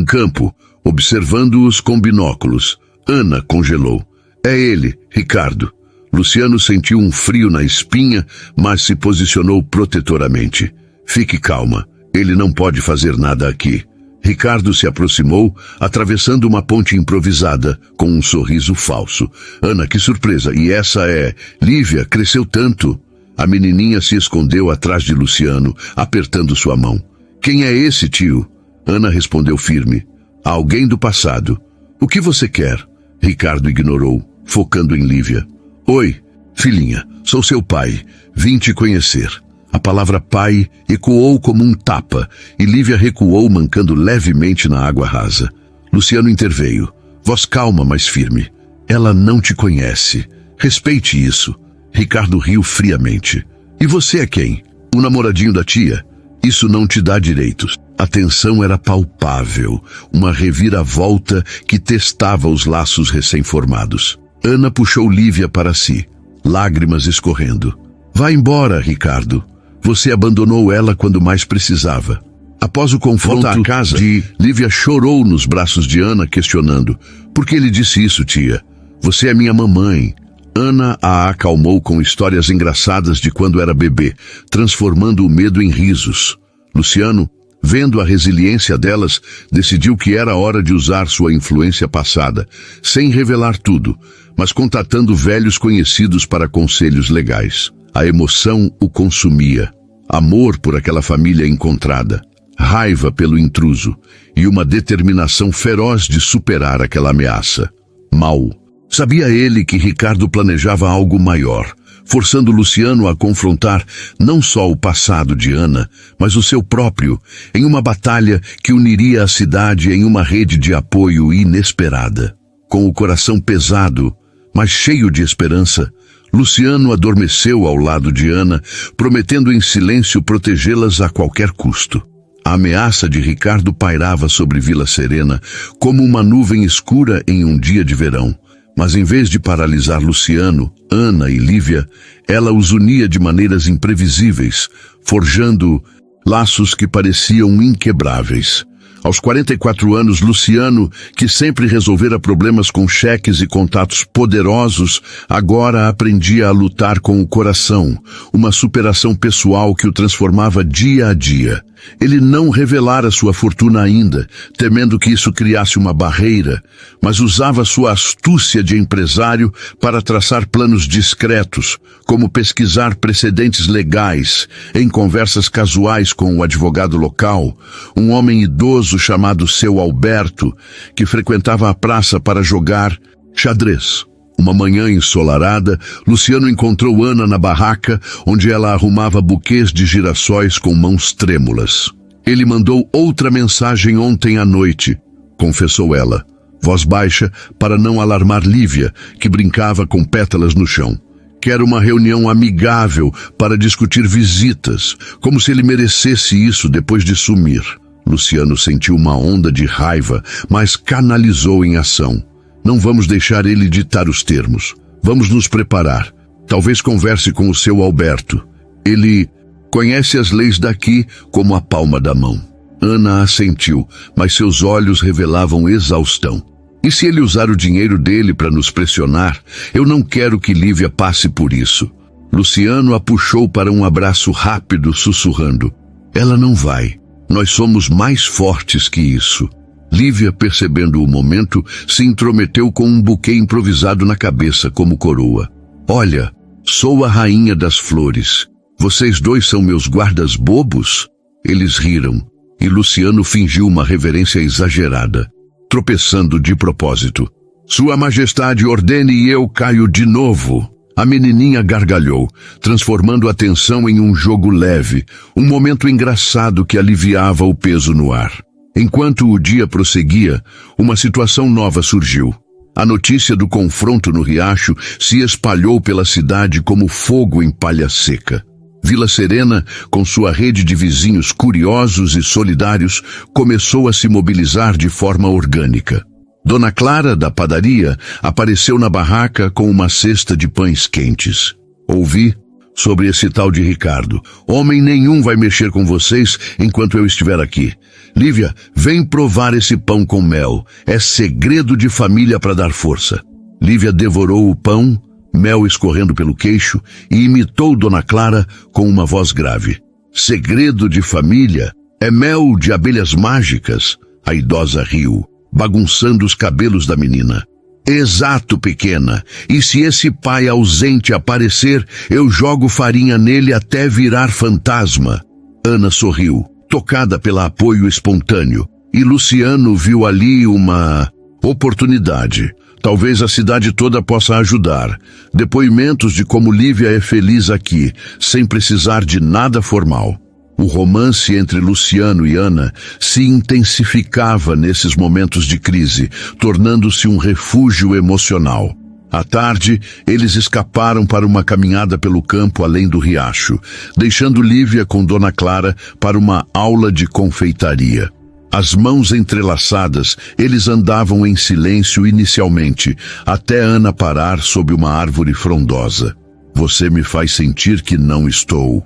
campo, observando-os com binóculos. Ana congelou. É ele, Ricardo. Luciano sentiu um frio na espinha, mas se posicionou protetoramente. Fique calma, ele não pode fazer nada aqui. Ricardo se aproximou, atravessando uma ponte improvisada, com um sorriso falso. Ana, que surpresa! E essa é... Lívia, cresceu tanto! A menininha se escondeu atrás de Luciano, apertando sua mão. Quem é esse, tio? Ana respondeu firme. Alguém do passado. O que você quer? Ricardo ignorou, focando em Lívia. Oi, filhinha, sou seu pai. Vim te conhecer. A palavra pai ecoou como um tapa, e Lívia recuou, mancando levemente na água rasa. Luciano interveio. Voz calma, mas firme. Ela não te conhece. Respeite isso. Ricardo riu friamente. E você é quem? O namoradinho da tia? Isso não te dá direitos. A tensão era palpável, uma reviravolta que testava os laços recém-formados. Ana puxou Lívia para si, lágrimas escorrendo. Vá embora, Ricardo. Você abandonou ela quando mais precisava. Após o confronto à casa, Lívia chorou nos braços de Ana, questionando: por que ele disse isso, tia? Você é minha mamãe. Ana a acalmou com histórias engraçadas de quando era bebê, transformando o medo em risos. Luciano, vendo a resiliência delas, decidiu que era hora de usar sua influência passada, sem revelar tudo, mas contatando velhos conhecidos para conselhos legais. A emoção o consumia. Amor por aquela família encontrada, raiva pelo intruso e uma determinação feroz de superar aquela ameaça. Mal sabia ele que Ricardo planejava algo maior, forçando Luciano a confrontar não só o passado de Ana, mas o seu próprio, em uma batalha que uniria a cidade em uma rede de apoio inesperada. Com o coração pesado, mas cheio de esperança, Luciano adormeceu ao lado de Ana, prometendo em silêncio protegê-las a qualquer custo. A ameaça de Ricardo pairava sobre Vila Serena como uma nuvem escura em um dia de verão. Mas em vez de paralisar Luciano, Ana e Lívia, ela os unia de maneiras imprevisíveis, forjando laços que pareciam inquebráveis. Aos 44 anos, Luciano, que sempre resolvera problemas com cheques e contatos poderosos, agora aprendia a lutar com o coração, uma superação pessoal que o transformava dia a dia. Ele não revelara sua fortuna ainda, temendo que isso criasse uma barreira, mas usava sua astúcia de empresário para traçar planos discretos, como pesquisar precedentes legais, em conversas casuais com o advogado local, um homem idoso chamado Seu Alberto, que frequentava a praça para jogar xadrez. Uma manhã ensolarada, Luciano encontrou Ana na barraca, onde ela arrumava buquês de girassóis com mãos trêmulas. Ele mandou outra mensagem ontem à noite, confessou ela, voz baixa para não alarmar Lívia, que brincava com pétalas no chão. Quero uma reunião amigável para discutir visitas, como se ele merecesse isso depois de sumir. Luciano sentiu uma onda de raiva, mas canalizou em ação. Não vamos deixar ele ditar os termos. Vamos nos preparar. Talvez converse com o Seu Alberto. Ele conhece as leis daqui como a palma da mão. Ana assentiu, mas seus olhos revelavam exaustão. E se ele usar o dinheiro dele para nos pressionar? Eu não quero que Lívia passe por isso. Luciano a puxou para um abraço rápido, sussurrando: ela não vai. Nós somos mais fortes que isso. Lívia, percebendo o momento, se intrometeu com um buquê improvisado na cabeça como coroa. Olha, sou a rainha das flores. Vocês dois são meus guardas bobos? Eles riram, e Luciano fingiu uma reverência exagerada, tropeçando de propósito. Sua Majestade ordene e eu caio de novo. A menininha gargalhou, transformando a tensão em um jogo leve, um momento engraçado que aliviava o peso no ar. Enquanto o dia prosseguia, uma situação nova surgiu. A notícia do confronto no riacho se espalhou pela cidade como fogo em palha seca. Vila Serena, com sua rede de vizinhos curiosos e solidários, começou a se mobilizar de forma orgânica. Dona Clara, da padaria, apareceu na barraca com uma cesta de pães quentes. Ouvi sobre esse tal de Ricardo. Homem nenhum vai mexer com vocês enquanto eu estiver aqui. Lívia, vem provar esse pão com mel. É segredo de família para dar força. Lívia devorou o pão, mel escorrendo pelo queixo, e imitou Dona Clara com uma voz grave. Segredo de família? É mel de abelhas mágicas? A idosa riu, bagunçando os cabelos da menina. Exato, pequena. E se esse pai ausente aparecer, eu jogo farinha nele até virar fantasma. Ana sorriu, tocada pelo apoio espontâneo, e Luciano viu ali uma oportunidade. Talvez a cidade toda possa ajudar. Depoimentos de como Lívia é feliz aqui, sem precisar de nada formal. O romance entre Luciano e Ana se intensificava nesses momentos de crise, tornando-se um refúgio emocional. À tarde, eles escaparam para uma caminhada pelo campo além do riacho, deixando Lívia com Dona Clara para uma aula de confeitaria. As mãos entrelaçadas, eles andavam em silêncio inicialmente, até Ana parar sob uma árvore frondosa. Você me faz sentir que não estou.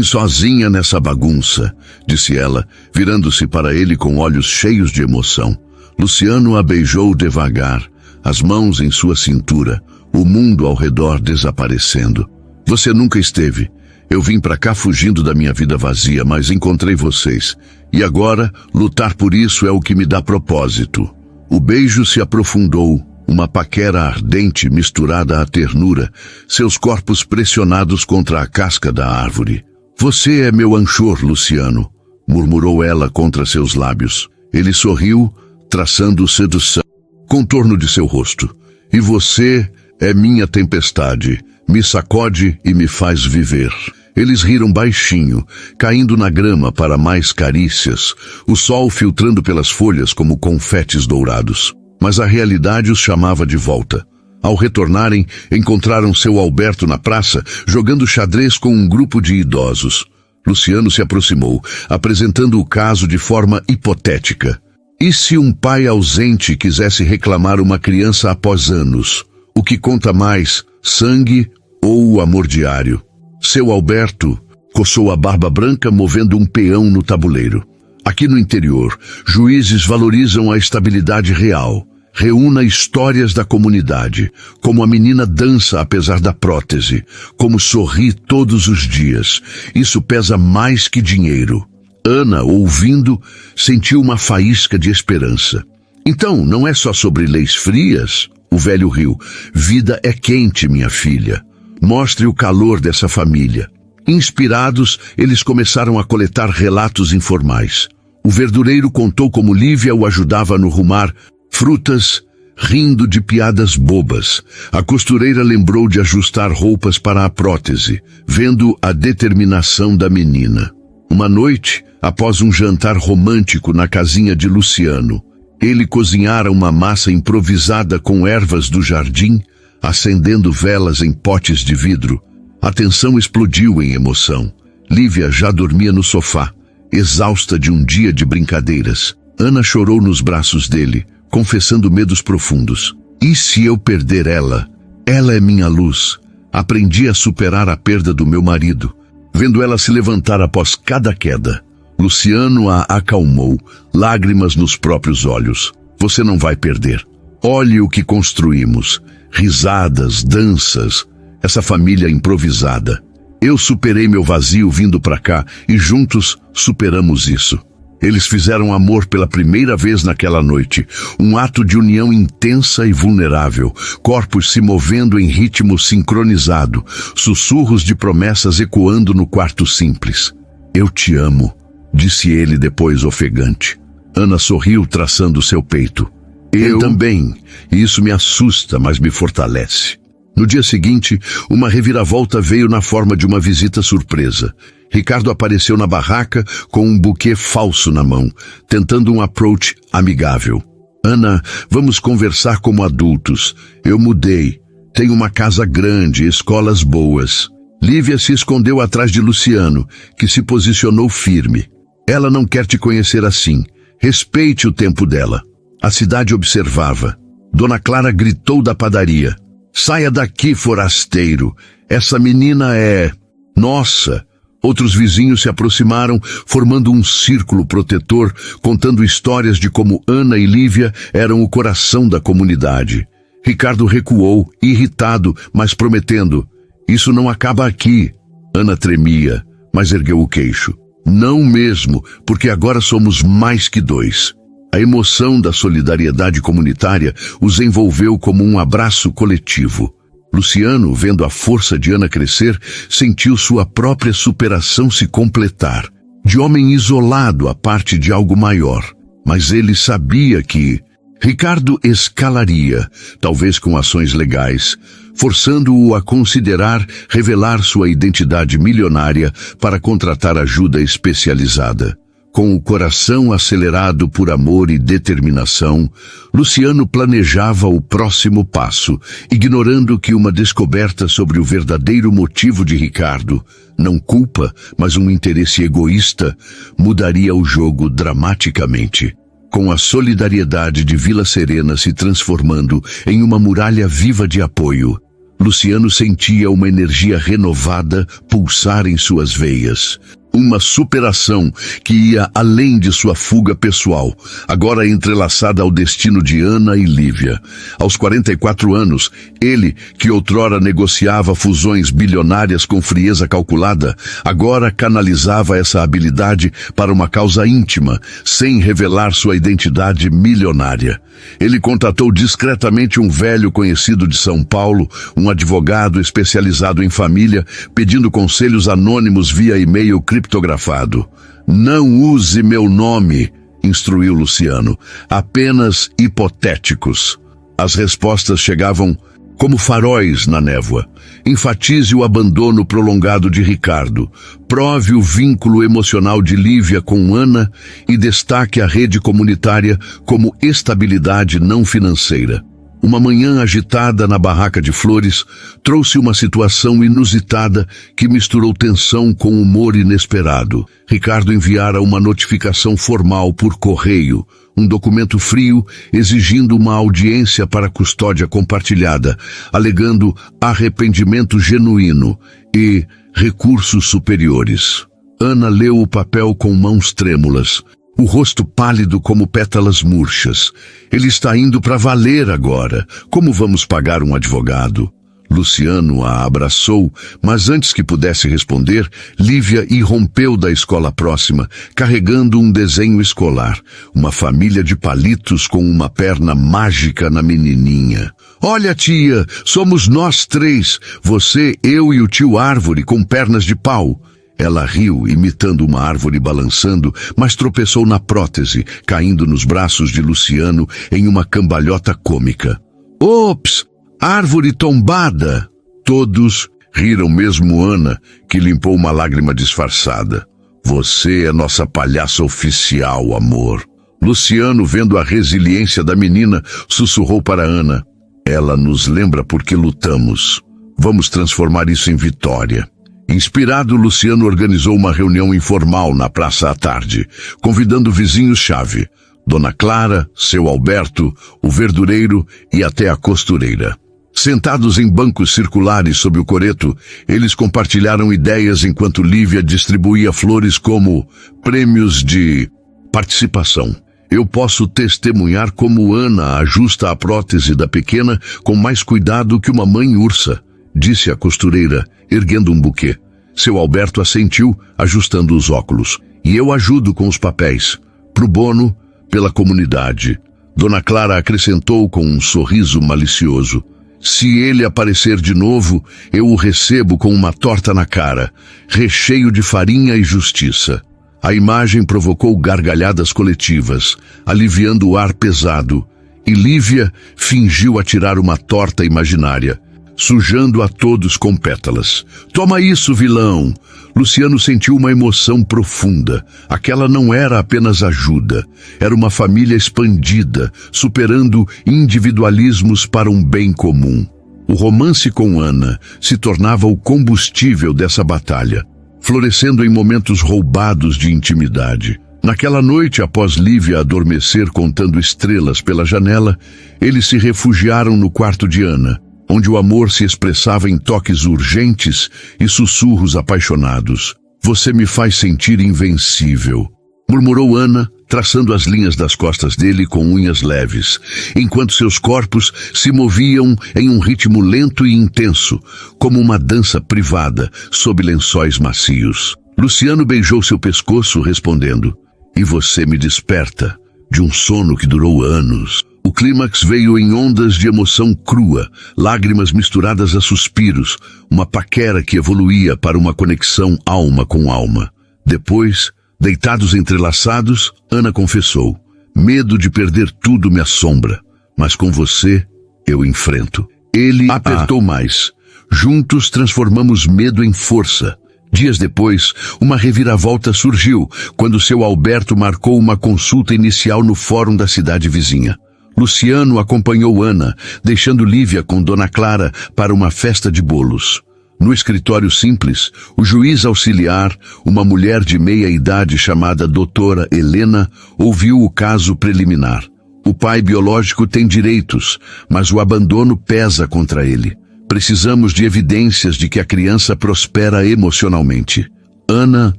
Sozinha nessa bagunça, disse ela, virando-se para ele com olhos cheios de emoção. Luciano a beijou devagar, as mãos em sua cintura, o mundo ao redor desaparecendo. Você nunca esteve. Eu vim para cá fugindo da minha vida vazia, mas encontrei vocês. E agora, lutar por isso é o que me dá propósito. O beijo se aprofundou, uma paquera ardente misturada à ternura, seus corpos pressionados contra a casca da árvore. Você é meu anchor, Luciano, murmurou ela contra seus lábios. Ele sorriu, traçando sedução, contorno de seu rosto. E você é minha tempestade, me sacode e me faz viver. Eles riram baixinho, caindo na grama para mais carícias, o sol filtrando pelas folhas como confetes dourados. Mas a realidade os chamava de volta. Ao retornarem, encontraram seu Alberto na praça, jogando xadrez com um grupo de idosos. Luciano se aproximou, apresentando o caso de forma hipotética. E se um pai ausente quisesse reclamar uma criança após anos? O que conta mais, sangue ou o amor diário? Seu Alberto coçou a barba branca, movendo um peão no tabuleiro. Aqui no interior, juízes valorizam a estabilidade real. Reúna histórias da comunidade, como a menina dança apesar da prótese, como sorri todos os dias. Isso pesa mais que dinheiro. Ana, ouvindo, sentiu uma faísca de esperança. Então, não é só sobre leis frias? O velho riu. Vida é quente, minha filha. Mostre o calor dessa família. Inspirados, eles começaram a coletar relatos informais. O verdureiro contou como Lívia o ajudava no rumar frutas, rindo de piadas bobas. A costureira lembrou de ajustar roupas para a prótese, vendo a determinação da menina. Uma noite, após um jantar romântico na casinha de Luciano, ele cozinhara uma massa improvisada com ervas do jardim, acendendo velas em potes de vidro. A tensão explodiu em emoção. Lívia já dormia no sofá, exausta de um dia de brincadeiras. Ana chorou nos braços dele, confessando medos profundos. E se eu perder ela? Ela é minha luz. Aprendi a superar a perda do meu marido. Vendo ela se levantar após cada queda, Luciano a acalmou, lágrimas nos próprios olhos. Você não vai perder. Olhe o que construímos. Risadas, danças, essa família improvisada. Eu superei meu vazio vindo para cá e juntos superamos isso. Eles fizeram amor pela primeira vez naquela noite, um ato de união intensa e vulnerável, corpos se movendo em ritmo sincronizado, sussurros de promessas ecoando no quarto simples. Eu te amo, disse ele depois ofegante. Ana sorriu traçando seu peito. Eu também, e isso me assusta, mas me fortalece. No dia seguinte, uma reviravolta veio na forma de uma visita surpresa. Ricardo apareceu na barraca com um buquê falso na mão, tentando um approach amigável. Ana, vamos conversar como adultos. Eu mudei. Tenho uma casa grande, escolas boas. Lívia se escondeu atrás de Luciano, que se posicionou firme. Ela não quer te conhecer assim. Respeite o tempo dela. A cidade observava. Dona Clara gritou da padaria. Saia daqui, forasteiro. Essa menina é... Nossa! Outros vizinhos se aproximaram, formando um círculo protetor, contando histórias de como Ana e Lívia eram o coração da comunidade. Ricardo recuou, irritado, mas prometendo. Isso não acaba aqui. Ana tremia, mas ergueu o queixo. Não mesmo, porque agora somos mais que dois. A emoção da solidariedade comunitária os envolveu como um abraço coletivo. Luciano, vendo a força de Ana crescer, sentiu sua própria superação se completar. De homem isolado à parte de algo maior. Mas ele sabia que Ricardo escalaria, talvez com ações legais, forçando-o a considerar revelar sua identidade milionária para contratar ajuda especializada. Com o coração acelerado por amor e determinação, Luciano planejava o próximo passo, ignorando que uma descoberta sobre o verdadeiro motivo de Ricardo, não culpa, mas um interesse egoísta, mudaria o jogo dramaticamente. Com a solidariedade de Vila Serena se transformando em uma muralha viva de apoio, Luciano sentia uma energia renovada pulsar em suas veias. Uma superação que ia além de sua fuga pessoal, agora entrelaçada ao destino de Ana e Lívia. Aos 44 anos, ele, que outrora negociava fusões bilionárias com frieza calculada, agora canalizava essa habilidade para uma causa íntima, sem revelar sua identidade milionária. Ele contatou discretamente um velho conhecido de São Paulo, um advogado especializado em família, pedindo conselhos anônimos via e-mail criptografado. Não use meu nome, instruiu Luciano, apenas hipotéticos. As respostas chegavam como faróis na névoa. Enfatize o abandono prolongado de Ricardo. Prove o vínculo emocional de Lívia com Ana e destaque a rede comunitária como estabilidade não financeira. Uma manhã agitada na barraca de flores trouxe uma situação inusitada que misturou tensão com humor inesperado. Ricardo enviara uma notificação formal por correio, um documento frio exigindo uma audiência para custódia compartilhada, alegando arrependimento genuíno e recursos superiores. Ana leu o papel com mãos trêmulas, o rosto pálido como pétalas murchas. Ele está indo para valer agora. Como vamos pagar um advogado? Luciano a abraçou, mas antes que pudesse responder, Lívia irrompeu da escola próxima, carregando um desenho escolar. Uma família de palitos com uma perna mágica na menininha. Olha, tia, somos nós três. Você, eu e o tio Árvore com pernas de pau. Ela riu, imitando uma árvore balançando, mas tropeçou na prótese, caindo nos braços de Luciano em uma cambalhota cômica. Ops! Árvore tombada! Todos riram, mesmo Ana, que limpou uma lágrima disfarçada. Você é nossa palhaça oficial, amor. Luciano, vendo a resiliência da menina, sussurrou para Ana. Ela nos lembra porque lutamos. Vamos transformar isso em vitória. Inspirado, Luciano organizou uma reunião informal na praça à tarde, convidando vizinhos-chave, Dona Clara, seu Alberto, o verdureiro e até a costureira. Sentados em bancos circulares sob o coreto, eles compartilharam ideias enquanto Lívia distribuía flores como prêmios de participação. Eu posso testemunhar como Ana ajusta a prótese da pequena com mais cuidado que uma mãe ursa, disse a costureira, erguendo um buquê. Seu Alberto assentiu, ajustando os óculos. E eu ajudo com os papéis. Pro bono, pela comunidade. Dona Clara acrescentou com um sorriso malicioso. Se ele aparecer de novo, eu o recebo com uma torta na cara, recheio de farinha e justiça. A imagem provocou gargalhadas coletivas, aliviando o ar pesado, e Lívia fingiu atirar uma torta imaginária, sujando a todos com pétalas. Toma isso, vilão! Luciano sentiu uma emoção profunda. Aquela não era apenas ajuda. Era uma família expandida, superando individualismos para um bem comum. O romance com Ana se tornava o combustível dessa batalha, florescendo em momentos roubados de intimidade. Naquela noite, após Lívia adormecer contando estrelas pela janela, eles se refugiaram no quarto de Ana, onde o amor se expressava em toques urgentes e sussurros apaixonados. Você me faz sentir invencível, murmurou Ana, traçando as linhas das costas dele com unhas leves, enquanto seus corpos se moviam em um ritmo lento e intenso, como uma dança privada, sob lençóis macios. Luciano beijou seu pescoço, respondendo, e você me desperta de um sono que durou anos. O clímax veio em ondas de emoção crua, lágrimas misturadas a suspiros, uma paquera que evoluía para uma conexão alma com alma. Depois, deitados entrelaçados, Ana confessou, medo de perder tudo me assombra, mas com você eu enfrento. Ele apertou mais. Juntos transformamos medo em força. Dias depois, uma reviravolta surgiu, quando seu Alberto marcou uma consulta inicial no fórum da cidade vizinha. Luciano acompanhou Ana, deixando Lívia com Dona Clara para uma festa de bolos. No escritório simples, o juiz auxiliar, uma mulher de meia-idade chamada doutora Helena, ouviu o caso preliminar. O pai biológico tem direitos, mas o abandono pesa contra ele. Precisamos de evidências de que a criança prospera emocionalmente. Ana,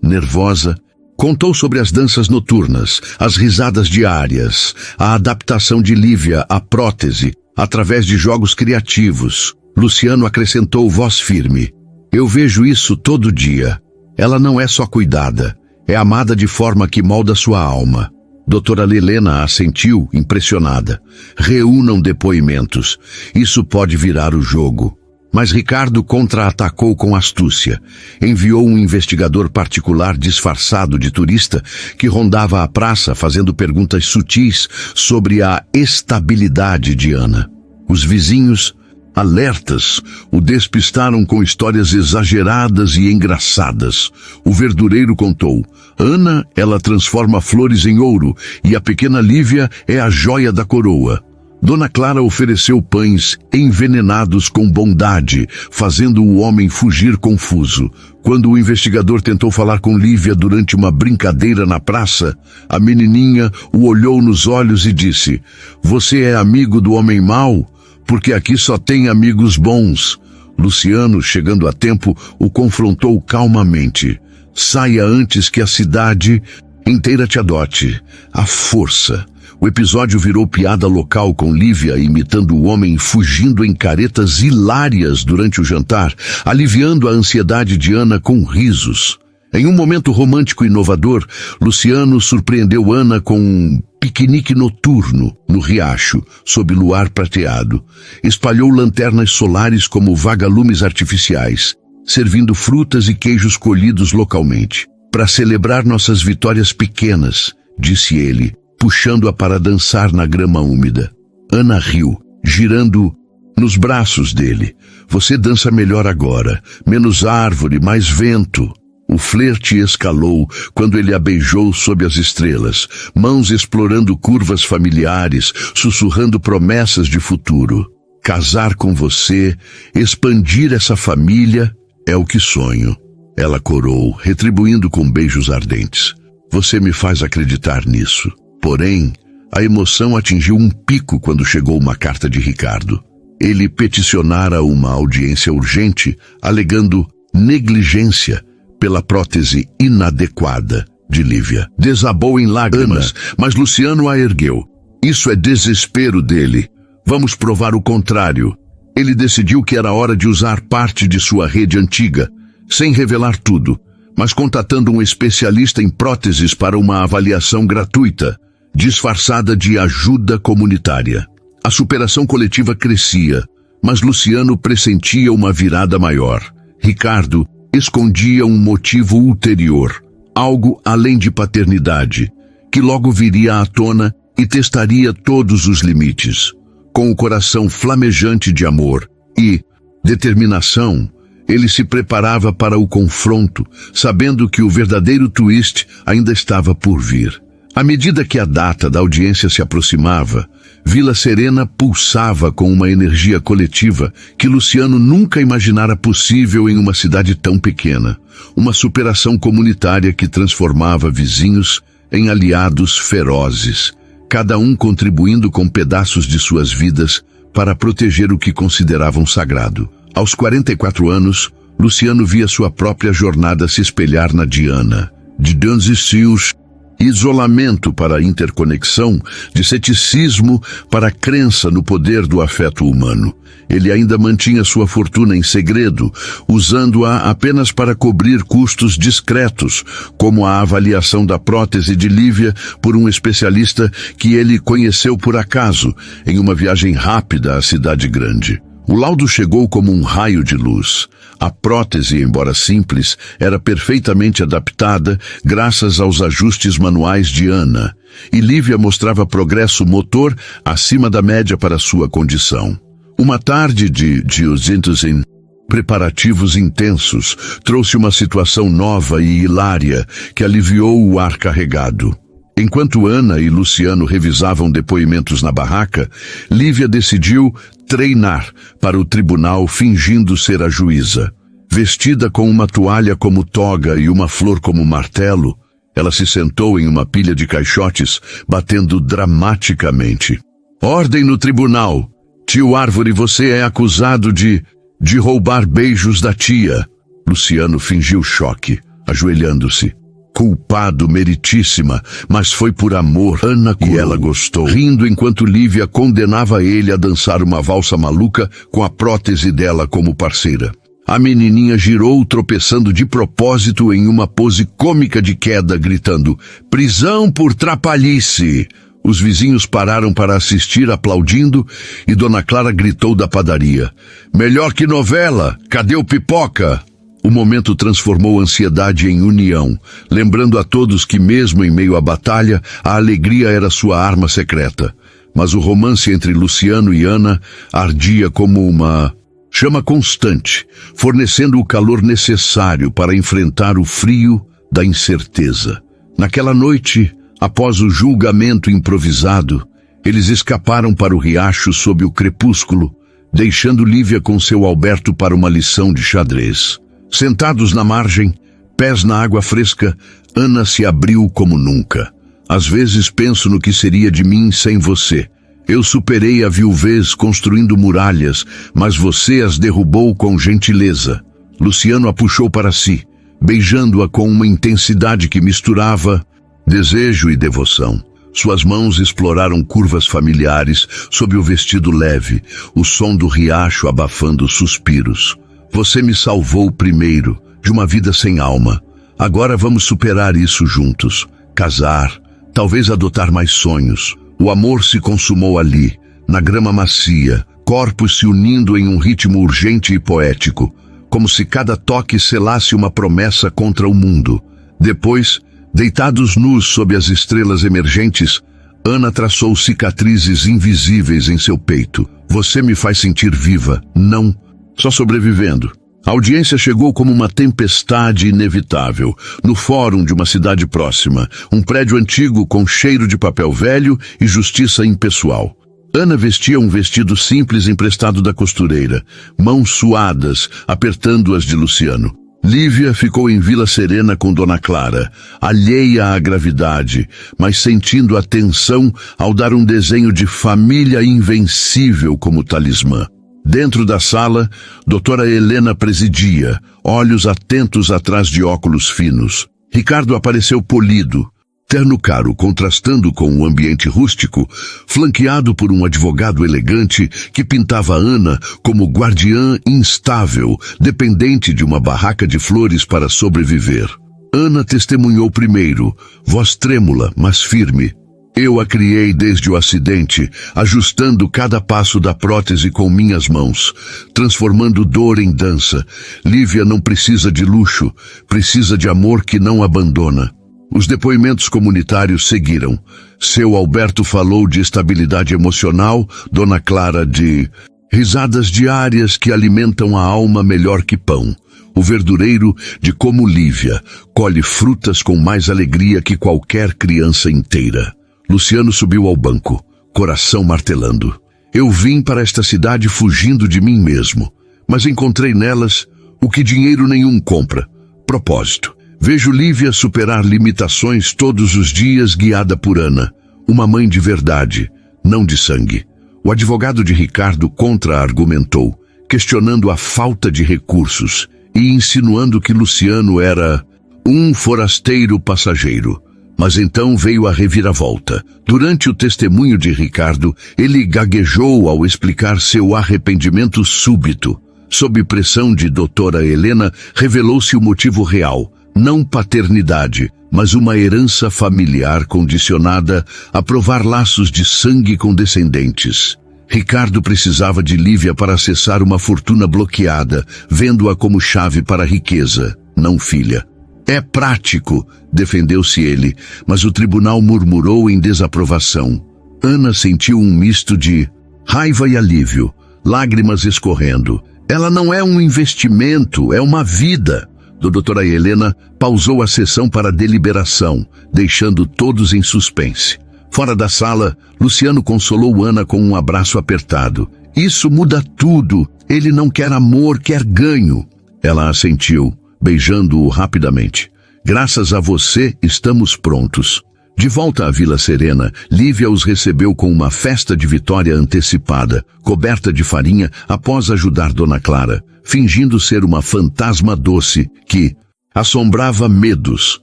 nervosa, contou sobre as danças noturnas, as risadas diárias, a adaptação de Lívia à prótese, através de jogos criativos. Luciano acrescentou voz firme. Eu vejo isso todo dia. Ela não é só cuidada, é amada de forma que molda sua alma. Doutora Lelena assentiu, impressionada. Reúnam depoimentos. Isso pode virar o jogo. Mas Ricardo contra-atacou com astúcia. Enviou um investigador particular disfarçado de turista que rondava a praça fazendo perguntas sutis sobre a estabilidade de Ana. Os vizinhos, alertas, o despistaram com histórias exageradas e engraçadas. O verdureiro contou: Ana, ela transforma flores em ouro e a pequena Lívia é a joia da coroa. Dona Clara ofereceu pães envenenados com bondade, fazendo o homem fugir confuso. Quando o investigador tentou falar com Lívia durante uma brincadeira na praça, a menininha o olhou nos olhos e disse: Você é amigo do homem mau? Porque aqui só tem amigos bons. Luciano, chegando a tempo, o confrontou calmamente. Saia antes que a cidade inteira te adote. À força. O episódio virou piada local com Lívia imitando o homem fugindo em caretas hilárias durante o jantar, aliviando a ansiedade de Ana com risos. Em um momento romântico e inovador, Luciano surpreendeu Ana com um piquenique noturno no riacho, sob luar prateado. Espalhou lanternas solares como vagalumes artificiais, servindo frutas e queijos colhidos localmente. Para celebrar nossas vitórias pequenas, disse ele, puxando-a para dançar na grama úmida. Ana riu, girando nos braços dele. Você dança melhor agora, menos árvore, mais vento. O flerte escalou quando ele a beijou sob as estrelas, mãos explorando curvas familiares, sussurrando promessas de futuro. Casar com você, expandir essa família, é o que sonho. Ela corou, retribuindo com beijos ardentes. Você me faz acreditar nisso. Porém, a emoção atingiu um pico quando chegou uma carta de Ricardo. Ele peticionara uma audiência urgente, alegando negligência pela prótese inadequada de Lívia. Desabou em lágrimas, mas Luciano a ergueu. Isso é desespero dele. Vamos provar o contrário. Ele decidiu que era hora de usar parte de sua rede antiga, sem revelar tudo, mas contatando um especialista em próteses para uma avaliação gratuita, disfarçada de ajuda comunitária. A superação coletiva crescia, mas Luciano pressentia uma virada maior. Ricardo escondia um motivo ulterior, algo além de paternidade, que logo viria à tona e testaria todos os limites. Com o coração flamejante de amor e determinação, ele se preparava para o confronto, sabendo que o verdadeiro twist ainda estava por vir. À medida que a data da audiência se aproximava, Vila Serena pulsava com uma energia coletiva que Luciano nunca imaginara possível em uma cidade tão pequena. Uma superação comunitária que transformava vizinhos em aliados ferozes, cada um contribuindo com pedaços de suas vidas para proteger o que consideravam sagrado. Aos 44 anos, Luciano via sua própria jornada se espelhar na de Ana. De Danzicius, isolamento para a interconexão, de ceticismo para a crença no poder do afeto humano. Ele ainda mantinha sua fortuna em segredo, usando-a apenas para cobrir custos discretos, como a avaliação da prótese de Lívia por um especialista que ele conheceu por acaso, em uma viagem rápida à cidade grande. O laudo chegou como um raio de luz. A prótese, embora simples, era perfeitamente adaptada graças aos ajustes manuais de Ana, e Lívia mostrava progresso motor acima da média para sua condição. Uma tarde de Diosíntesin, preparativos intensos, trouxe uma situação nova e hilária que aliviou o ar carregado. Enquanto Ana e Luciano revisavam depoimentos na barraca, Lívia decidiu treinar para o tribunal fingindo ser a juíza. Vestida com uma toalha como toga e uma flor como martelo, ela se sentou em uma pilha de caixotes, batendo dramaticamente. Ordem no tribunal! Tio Árvore, você é acusado de... de roubar beijos da tia. Luciano fingiu choque, ajoelhando-se. Culpado, meritíssima, mas foi por amor. Ana curou, e ela gostou, rindo enquanto Lívia condenava ele a dançar uma valsa maluca com a prótese dela como parceira. A menininha girou, tropeçando de propósito em uma pose cômica de queda, gritando: "Prisão por trapalhice!" Os vizinhos pararam para assistir, aplaudindo, e Dona Clara gritou da padaria: "Melhor que novela! Cadê o pipoca?" O momento transformou a ansiedade em união, lembrando a todos que, mesmo em meio à batalha, a alegria era sua arma secreta. Mas o romance entre Luciano e Ana ardia como uma chama constante, fornecendo o calor necessário para enfrentar o frio da incerteza. Naquela noite, após o julgamento improvisado, eles escaparam para o riacho sob o crepúsculo, deixando Lívia com seu Alberto para uma lição de xadrez. Sentados na margem, pés na água fresca, Ana se abriu como nunca. "Às vezes penso no que seria de mim sem você. Eu superei a viuvez construindo muralhas, mas você as derrubou com gentileza." Luciano a puxou para si, beijando-a com uma intensidade que misturava desejo e devoção. Suas mãos exploraram curvas familiares sob o vestido leve, o som do riacho abafando suspiros. "Você me salvou primeiro, de uma vida sem alma. Agora vamos superar isso juntos. Casar, talvez adotar mais sonhos." O amor se consumou ali, na grama macia, corpos se unindo em um ritmo urgente e poético, como se cada toque selasse uma promessa contra o mundo. Depois, deitados nus sob as estrelas emergentes, Ana traçou cicatrizes invisíveis em seu peito. "Você me faz sentir viva, não só sobrevivendo." A audiência chegou como uma tempestade inevitável, no fórum de uma cidade próxima, um prédio antigo com cheiro de papel velho e justiça impessoal. Ana vestia um vestido simples emprestado da costureira, mãos suadas, apertando-as de Luciano. Lívia ficou em Vila Serena com Dona Clara, alheia à gravidade, mas sentindo a tensão ao dar um desenho de família invencível como talismã. Dentro da sala, doutora Helena presidia, olhos atentos atrás de óculos finos. Ricardo apareceu polido, terno caro contrastando com o ambiente rústico, flanqueado por um advogado elegante que pintava Ana como guardiã instável, dependente de uma barraca de flores para sobreviver. Ana testemunhou primeiro, voz trêmula, mas firme. "Eu a criei desde o acidente, ajustando cada passo da prótese com minhas mãos, transformando dor em dança. Lívia não precisa de luxo, precisa de amor que não abandona." Os depoimentos comunitários seguiram. Seu Alberto falou de estabilidade emocional, Dona Clara de risadas diárias que alimentam a alma melhor que pão. O verdureiro de como Lívia colhe frutas com mais alegria que qualquer criança inteira. Luciano subiu ao banco, coração martelando. "Eu vim para esta cidade fugindo de mim mesmo, mas encontrei nelas o que dinheiro nenhum compra: propósito. Vejo Lívia superar limitações todos os dias, guiada por Ana, uma mãe de verdade, não de sangue." O advogado de Ricardo contra-argumentou, questionando a falta de recursos e insinuando que Luciano era um forasteiro passageiro. Mas então veio a reviravolta. Durante o testemunho de Ricardo, ele gaguejou ao explicar seu arrependimento súbito. Sob pressão de doutora Helena, revelou-se o motivo real: não paternidade, mas uma herança familiar condicionada a provar laços de sangue com descendentes. Ricardo precisava de Lívia para acessar uma fortuna bloqueada, vendo-a como chave para a riqueza, não filha. "É prático", defendeu-se ele, mas o tribunal murmurou em desaprovação. Ana sentiu um misto de raiva e alívio, lágrimas escorrendo. "Ela não é um investimento, é uma vida." A doutora Helena pausou a sessão para deliberação, deixando todos em suspense. Fora da sala, Luciano consolou Ana com um abraço apertado. "Isso muda tudo. Ele não quer amor, quer ganho." Ela assentiu, beijando-o rapidamente. "Graças a você, estamos prontos." De volta à Vila Serena, Lívia os recebeu com uma festa de vitória antecipada, coberta de farinha após ajudar Dona Clara, fingindo ser uma fantasma doce que assombrava medos.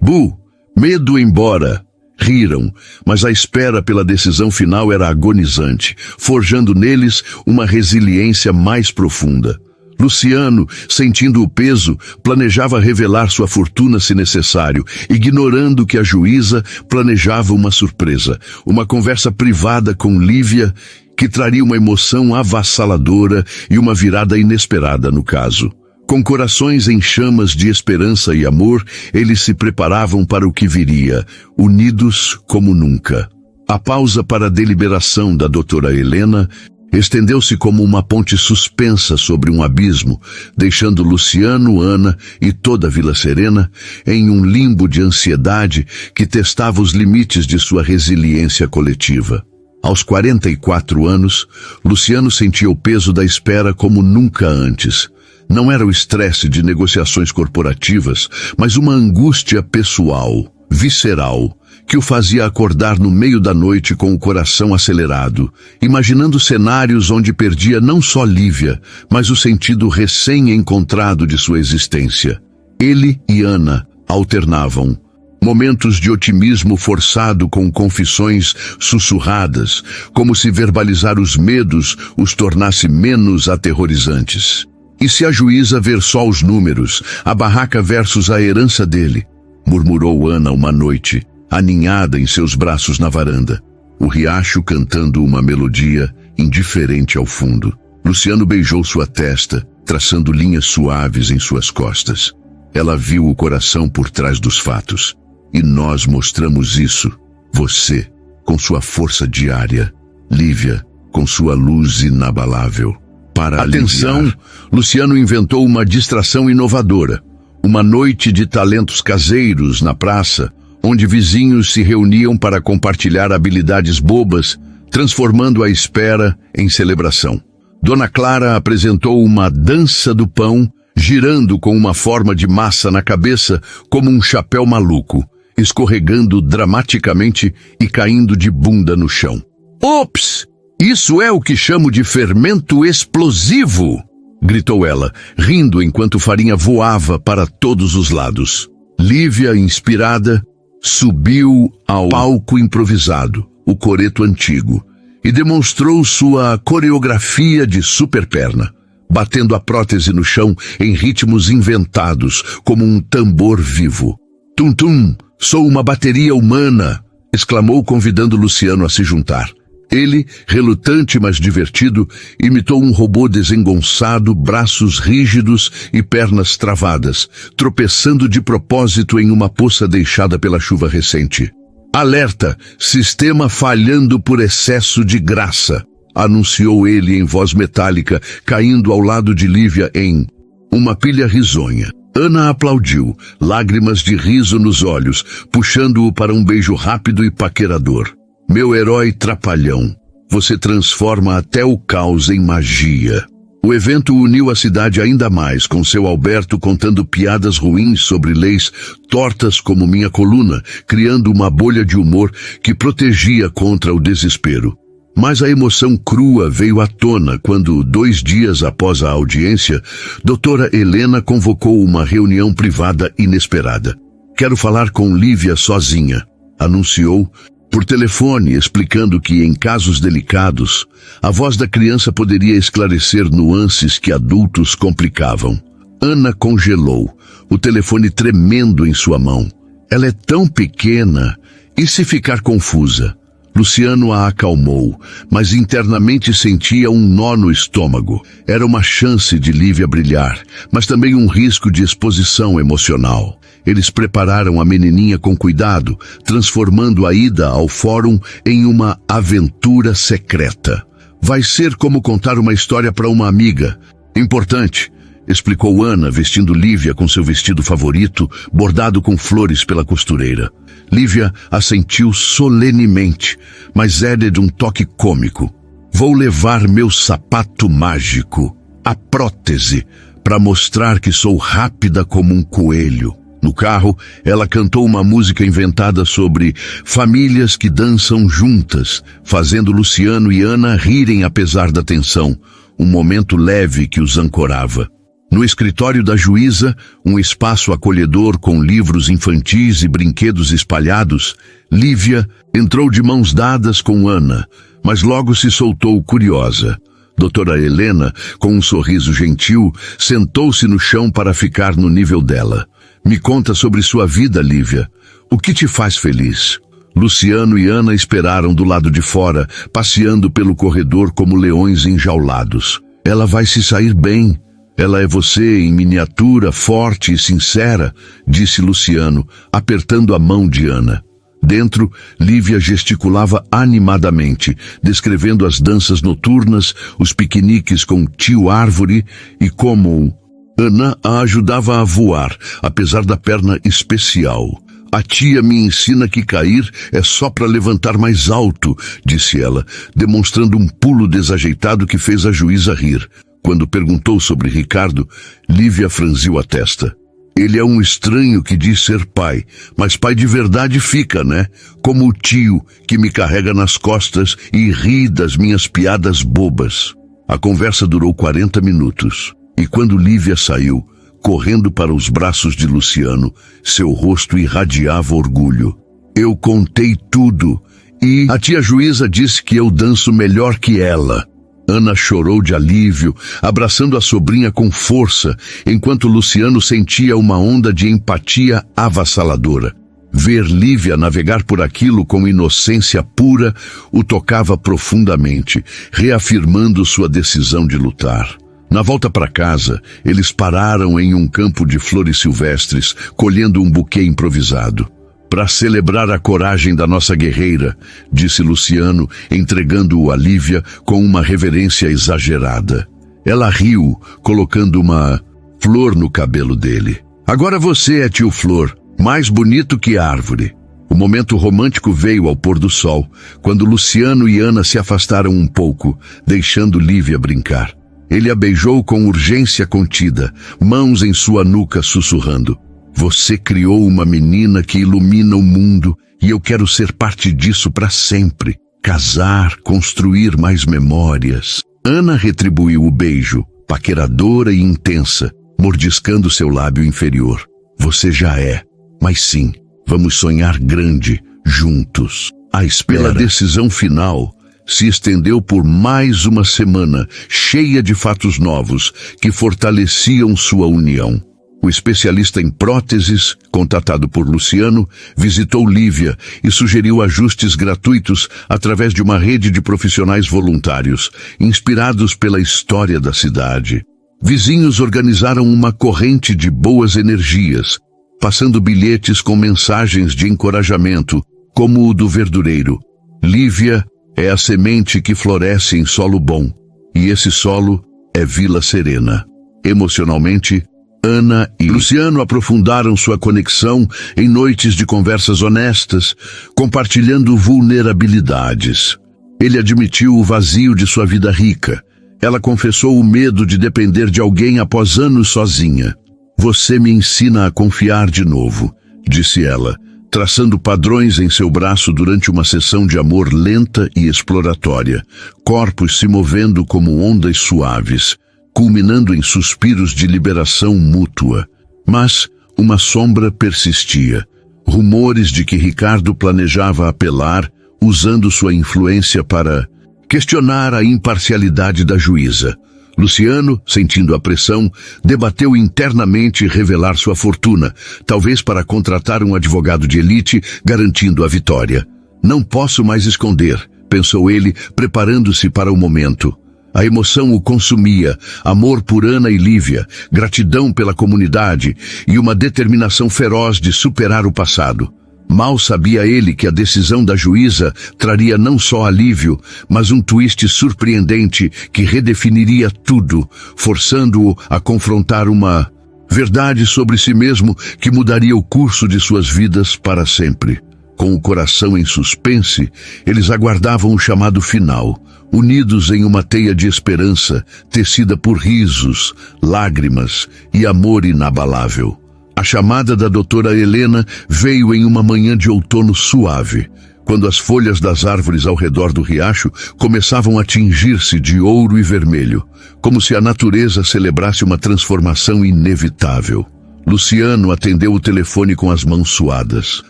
Bu! Medo embora! Riram, mas a espera pela decisão final era agonizante, forjando neles uma resiliência mais profunda. Luciano, sentindo o peso, planejava revelar sua fortuna se necessário, ignorando que a juíza planejava uma surpresa, uma conversa privada com Lívia que traria uma emoção avassaladora e uma virada inesperada no caso. Com corações em chamas de esperança e amor, eles se preparavam para o que viria, unidos como nunca. A pausa para a deliberação da doutora Helena estendeu-se como uma ponte suspensa sobre um abismo, deixando Luciano, Ana e toda a Vila Serena em um limbo de ansiedade que testava os limites de sua resiliência coletiva. Aos 44 anos, Luciano sentia o peso da espera como nunca antes. Não era o estresse de negociações corporativas, mas uma angústia pessoal, visceral, que o fazia acordar no meio da noite com o coração acelerado, imaginando cenários onde perdia não só Lívia, mas o sentido recém-encontrado de sua existência. Ele e Ana alternavam. Momentos de otimismo forçado com confissões sussurradas, como se verbalizar os medos os tornasse menos aterrorizantes. E se a juíza ver só os números, a barraca versus a herança dele? Murmurou Ana uma noite, aninhada em seus braços na varanda, o riacho cantando uma melodia indiferente ao fundo. Luciano beijou sua testa, traçando linhas suaves em suas costas. Ela viu o coração por trás dos fatos. E nós mostramos isso. Você, com sua força diária. Lívia, com sua luz inabalável. Para atenção, aliviar, Luciano inventou uma distração inovadora. Uma noite de talentos caseiros na praça, onde vizinhos se reuniam para compartilhar habilidades bobas, transformando a espera em celebração. Dona Clara apresentou uma dança do pão, girando com uma forma de massa na cabeça como um chapéu maluco, escorregando dramaticamente e caindo de bunda no chão. Ops! Isso é o que chamo de fermento explosivo! Gritou ela, rindo enquanto farinha voava para todos os lados. Lívia, inspirada, subiu ao palco improvisado, o coreto antigo, e demonstrou sua coreografia de superperna, batendo a prótese no chão em ritmos inventados, como um tambor vivo. Tum-tum, sou uma bateria humana! Exclamou, convidando Luciano a se juntar. Ele, relutante mas divertido, imitou um robô desengonçado, braços rígidos e pernas travadas, tropeçando de propósito em uma poça deixada pela chuva recente. Alerta! Sistema falhando por excesso de graça, anunciou ele em voz metálica, caindo ao lado de Lívia em uma pilha risonha. Ana aplaudiu, lágrimas de riso nos olhos, puxando-o para um beijo rápido e paquerador. Meu herói trapalhão, você transforma até o caos em magia. O evento uniu a cidade ainda mais, com seu Alberto contando piadas ruins sobre leis tortas como minha coluna, criando uma bolha de humor que protegia contra o desespero. Mas a emoção crua veio à tona quando, 2 dias após a audiência, doutora Helena convocou uma reunião privada inesperada. Quero falar com Lívia sozinha, anunciou, por telefone, explicando que, em casos delicados, a voz da criança poderia esclarecer nuances que adultos complicavam. Ana congelou, o telefone tremendo em sua mão. Ela é tão pequena, e se ficar confusa? Luciano a acalmou, mas internamente sentia um nó no estômago. Era uma chance de Lívia brilhar, mas também um risco de exposição emocional. Eles prepararam a menininha com cuidado, transformando a ida ao fórum em uma aventura secreta. Vai ser como contar uma história para uma amiga. Importante, explicou Ana, vestindo Lívia com seu vestido favorito, bordado com flores pela costureira. Lívia assentiu solenemente, mas era de um toque cômico. Vou levar meu sapato mágico, a prótese, para mostrar que sou rápida como um coelho. No carro, ela cantou uma música inventada sobre famílias que dançam juntas, fazendo Luciano e Ana rirem apesar da tensão, um momento leve que os ancorava. No escritório da juíza, um espaço acolhedor com livros infantis e brinquedos espalhados, Lívia entrou de mãos dadas com Ana, mas logo se soltou curiosa. Doutora Helena, com um sorriso gentil, sentou-se no chão para ficar no nível dela. Me conta sobre sua vida, Lívia. O que te faz feliz? Luciano e Ana esperaram do lado de fora, passeando pelo corredor como leões enjaulados. Ela vai se sair bem. Ela é você em miniatura, forte e sincera, disse Luciano, apertando a mão de Ana. Dentro, Lívia gesticulava animadamente, descrevendo as danças noturnas, os piqueniques com tio Árvore e como Ana a ajudava a voar, apesar da perna especial. A tia me ensina que cair é só para levantar mais alto, disse ela, demonstrando um pulo desajeitado que fez a juíza rir. Quando perguntou sobre Ricardo, Lívia franziu a testa. Ele é um estranho que diz ser pai, mas pai de verdade fica, né? Como o tio que me carrega nas costas e ri das minhas piadas bobas. A conversa durou 40 minutos. E quando Lívia saiu, correndo para os braços de Luciano, seu rosto irradiava orgulho. Eu contei tudo, e a tia juíza disse que eu danço melhor que ela. Ana chorou de alívio, abraçando a sobrinha com força, enquanto Luciano sentia uma onda de empatia avassaladora. Ver Lívia navegar por aquilo com inocência pura o tocava profundamente, reafirmando sua decisão de lutar. Na volta para casa, eles pararam em um campo de flores silvestres, colhendo um buquê improvisado. Para celebrar a coragem da nossa guerreira, disse Luciano, entregando-o a Lívia com uma reverência exagerada. Ela riu, colocando uma flor no cabelo dele. Agora você é tio Flor, mais bonito que árvore. O momento romântico veio ao pôr do sol, quando Luciano e Ana se afastaram um pouco, deixando Lívia brincar. Ele a beijou com urgência contida, mãos em sua nuca sussurrando. Você criou uma menina que ilumina o mundo e eu quero ser parte disso para sempre. Casar, construir mais memórias. Ana retribuiu o beijo, paqueradora e intensa, mordiscando seu lábio inferior. Você já é, mas sim, vamos sonhar grande, juntos. A espera pela decisão final se estendeu por mais uma semana, cheia de fatos novos que fortaleciam sua união. O especialista em próteses, contatado por Luciano, visitou Lívia e sugeriu ajustes gratuitos através de uma rede de profissionais voluntários, inspirados pela história da cidade. Vizinhos organizaram uma corrente de boas energias, passando bilhetes com mensagens de encorajamento, como o do verdureiro. Lívia é a semente que floresce em solo bom, e esse solo é Vila Serena. Emocionalmente, Ana e Luciano aprofundaram sua conexão em noites de conversas honestas, compartilhando vulnerabilidades. Ele admitiu o vazio de sua vida rica. Ela confessou o medo de depender de alguém após anos sozinha. Você me ensina a confiar de novo, disse ela, traçando padrões em seu braço durante uma sessão de amor lenta e exploratória, corpos se movendo como ondas suaves, culminando em suspiros de liberação mútua. Mas uma sombra persistia. Rumores de que Ricardo planejava apelar, usando sua influência para questionar a imparcialidade da juíza. Luciano, sentindo a pressão, debateu internamente revelar sua fortuna, talvez para contratar um advogado de elite, garantindo a vitória. Não posso mais esconder, pensou ele, preparando-se para o momento. A emoção o consumia, amor por Ana e Lívia, gratidão pela comunidade e uma determinação feroz de superar o passado. Mal sabia ele que a decisão da juíza traria não só alívio, mas um twist surpreendente que redefiniria tudo, forçando-o a confrontar uma verdade sobre si mesmo que mudaria o curso de suas vidas para sempre. Com o coração em suspense, eles aguardavam o chamado final, unidos em uma teia de esperança, tecida por risos, lágrimas e amor inabalável. A chamada da doutora Helena veio em uma manhã de outono suave, quando as folhas das árvores ao redor do riacho começavam a tingir-se de ouro e vermelho, como se a natureza celebrasse uma transformação inevitável. Luciano atendeu o telefone com as mãos suadas.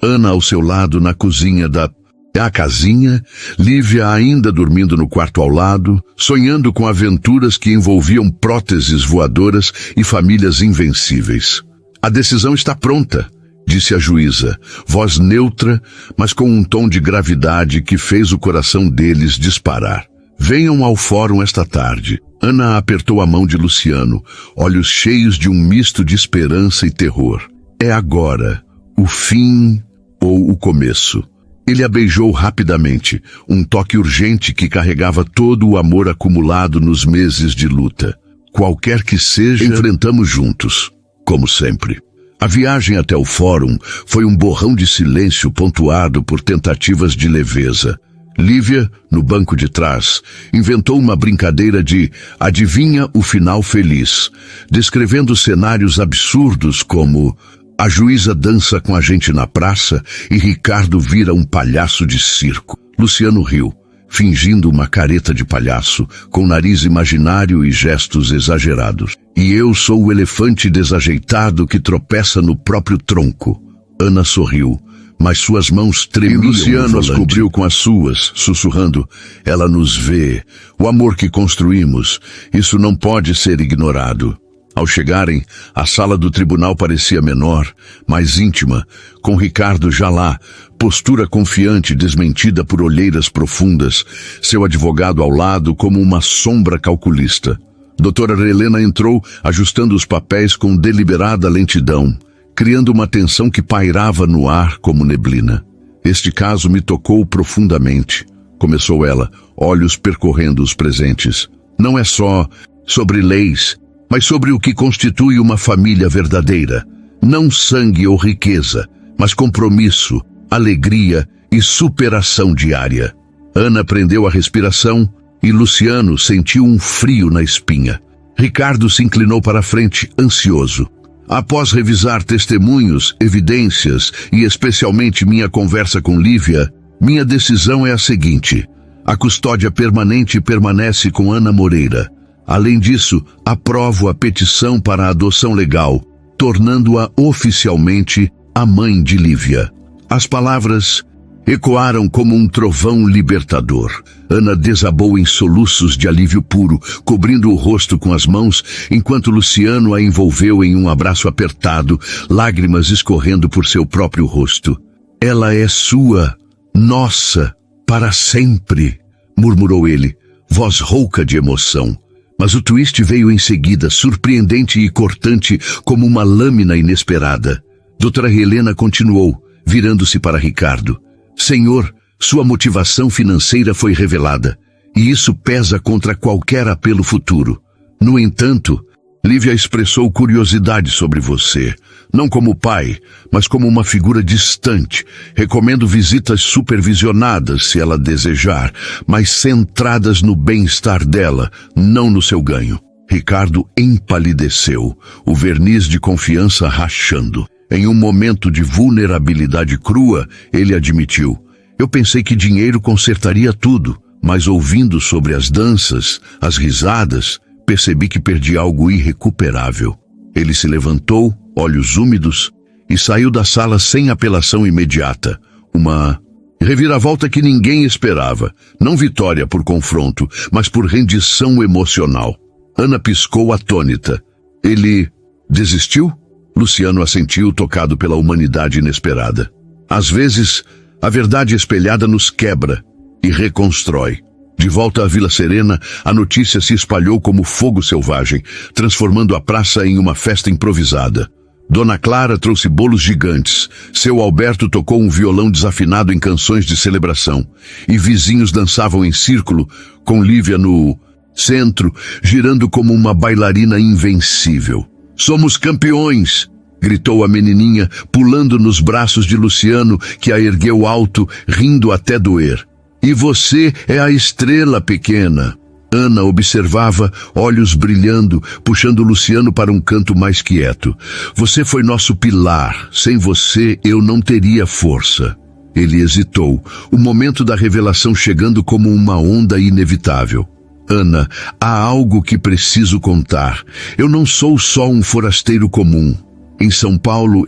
Ana ao seu lado na cozinha da casinha, Lívia ainda dormindo no quarto ao lado, sonhando com aventuras que envolviam próteses voadoras e famílias invencíveis. A decisão está pronta, disse a juíza, voz neutra, mas com um tom de gravidade que fez o coração deles disparar. Venham ao fórum esta tarde. Ana apertou a mão de Luciano, olhos cheios de um misto de esperança e terror. É agora, o fim ou o começo. Ele a beijou rapidamente, um toque urgente que carregava todo o amor acumulado nos meses de luta. Qualquer que seja, enfrentamos juntos, como sempre. A viagem até o fórum foi um borrão de silêncio pontuado por tentativas de leveza. Lívia, no banco de trás, inventou uma brincadeira de adivinha o final feliz, descrevendo cenários absurdos como a juíza dança com a gente na praça e Ricardo vira um palhaço de circo. Luciano riu, fingindo uma careta de palhaço, com nariz imaginário e gestos exagerados. E eu sou o elefante desajeitado que tropeça no próprio tronco. Ana sorriu, mas suas mãos tremiam. E Luciano as cobriu com as suas, sussurrando, ela nos vê. O amor que construímos, isso não pode ser ignorado. Ao chegarem, a sala do tribunal parecia menor, mais íntima, com Ricardo já lá, postura confiante desmentida por olheiras profundas, seu advogado ao lado como uma sombra calculista. Doutora Helena entrou, ajustando os papéis com deliberada lentidão, criando uma tensão que pairava no ar como neblina. Este caso me tocou profundamente, começou ela, olhos percorrendo os presentes. Não é só sobre leis, mas sobre o que constitui uma família verdadeira. Não sangue ou riqueza, mas compromisso, alegria e superação diária. Ana prendeu a respiração e Luciano sentiu um frio na espinha. Ricardo se inclinou para a frente, ansioso. Após revisar testemunhos, evidências e especialmente minha conversa com Lívia, minha decisão é a seguinte: a custódia permanente permanece com Ana Moreira. Além disso, aprovo a petição para a adoção legal, tornando-a oficialmente a mãe de Lívia. As palavras ecoaram como um trovão libertador. Ana desabou em soluços de alívio puro, cobrindo o rosto com as mãos, enquanto Luciano a envolveu em um abraço apertado, lágrimas escorrendo por seu próprio rosto. Ela é sua, nossa, para sempre, murmurou ele, voz rouca de emoção. Mas o twist veio em seguida, surpreendente e cortante como uma lâmina inesperada. Doutora Helena continuou, virando-se para Ricardo. Senhor, sua motivação financeira foi revelada, e isso pesa contra qualquer apelo futuro. No entanto, Lívia expressou curiosidade sobre você, não como pai, mas como uma figura distante. Recomendo visitas supervisionadas, se ela desejar, mas centradas no bem-estar dela, não no seu ganho. Ricardo empalideceu, o verniz de confiança rachando. Em um momento de vulnerabilidade crua, ele admitiu: eu pensei que dinheiro consertaria tudo, mas ouvindo sobre as danças, as risadas, percebi que perdi algo irrecuperável. Ele se levantou, olhos úmidos, e saiu da sala sem apelação imediata. Uma reviravolta que ninguém esperava. Não vitória por confronto, mas por rendição emocional. Ana piscou atônita. Ele desistiu? Luciano assentiu, tocado pela humanidade inesperada. Às vezes, a verdade espelhada nos quebra e reconstrói. De volta à Vila Serena, a notícia se espalhou como fogo selvagem, transformando a praça em uma festa improvisada. Dona Clara trouxe bolos gigantes, seu Alberto tocou um violão desafinado em canções de celebração, e vizinhos dançavam em círculo, com Lívia no centro, girando como uma bailarina invencível. Somos campeões! Gritou a menininha, pulando nos braços de Luciano, que a ergueu alto, rindo até doer. E você é a estrela pequena. Ana observava, olhos brilhando, puxando Luciano para um canto mais quieto. Você foi nosso pilar. Sem você, eu não teria força. Ele hesitou, o momento da revelação chegando como uma onda inevitável. Ana, há algo que preciso contar. Eu não sou só um forasteiro comum. Em São Paulo,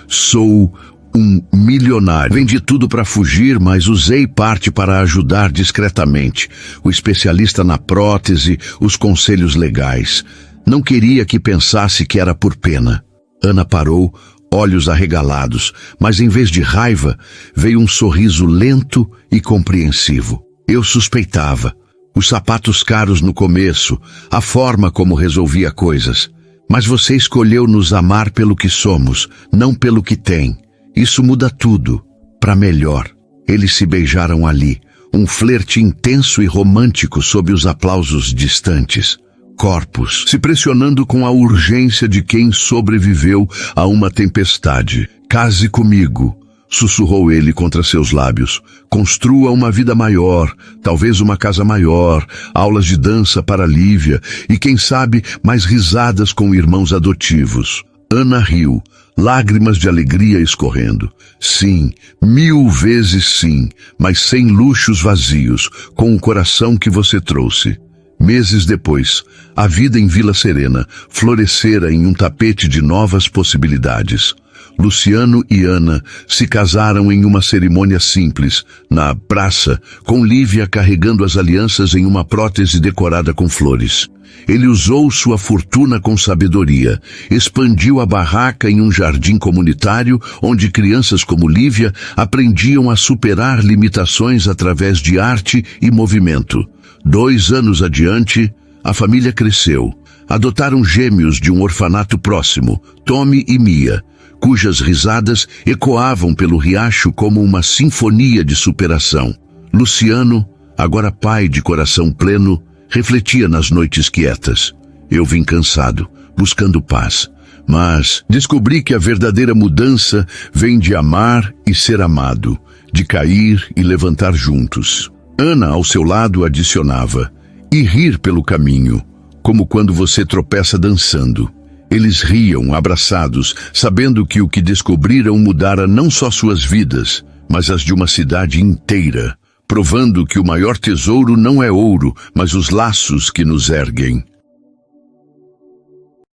sou um milionário. Vendi tudo para fugir, mas usei parte para ajudar discretamente. O especialista na prótese, os conselhos legais. Não queria que pensasse que era por pena. Ana parou, olhos arregalados, mas em vez de raiva, veio um sorriso lento e compreensivo. Eu suspeitava. Os sapatos caros no começo, a forma como resolvia coisas. Mas você escolheu nos amar pelo que somos, não pelo que tem. Isso muda tudo, para melhor. Eles se beijaram ali, um flerte intenso e romântico sob os aplausos distantes. Corpos se pressionando com a urgência de quem sobreviveu a uma tempestade. Case comigo, sussurrou ele contra seus lábios. Construa uma vida maior, talvez uma casa maior, aulas de dança para Lívia e, quem sabe, mais risadas com irmãos adotivos. Ana riu, lágrimas de alegria escorrendo. Sim, 1000 vezes sim, mas sem luxos vazios, com o coração que você trouxe. Meses depois, a vida em Vila Serena florescera em um tapete de novas possibilidades. Luciano e Ana se casaram em uma cerimônia simples, na praça, com Lívia carregando as alianças em uma prótese decorada com flores. Ele usou sua fortuna com sabedoria, expandiu a barraca em um jardim comunitário onde crianças como Lívia aprendiam a superar limitações através de arte e movimento. 2 anos adiante, a família cresceu. Adotaram gêmeos de um orfanato próximo, Tommy e Mia, cujas risadas ecoavam pelo riacho como uma sinfonia de superação. Luciano, agora pai de coração pleno, refletia nas noites quietas. Eu vim cansado, buscando paz. Mas descobri que a verdadeira mudança vem de amar e ser amado, de cair e levantar juntos. Ana, ao seu lado, adicionava, e rir pelo caminho, como quando você tropeça dançando. Eles riam, abraçados, sabendo que o que descobriram mudara não só suas vidas, mas as de uma cidade inteira, provando que o maior tesouro não é ouro, mas os laços que nos erguem.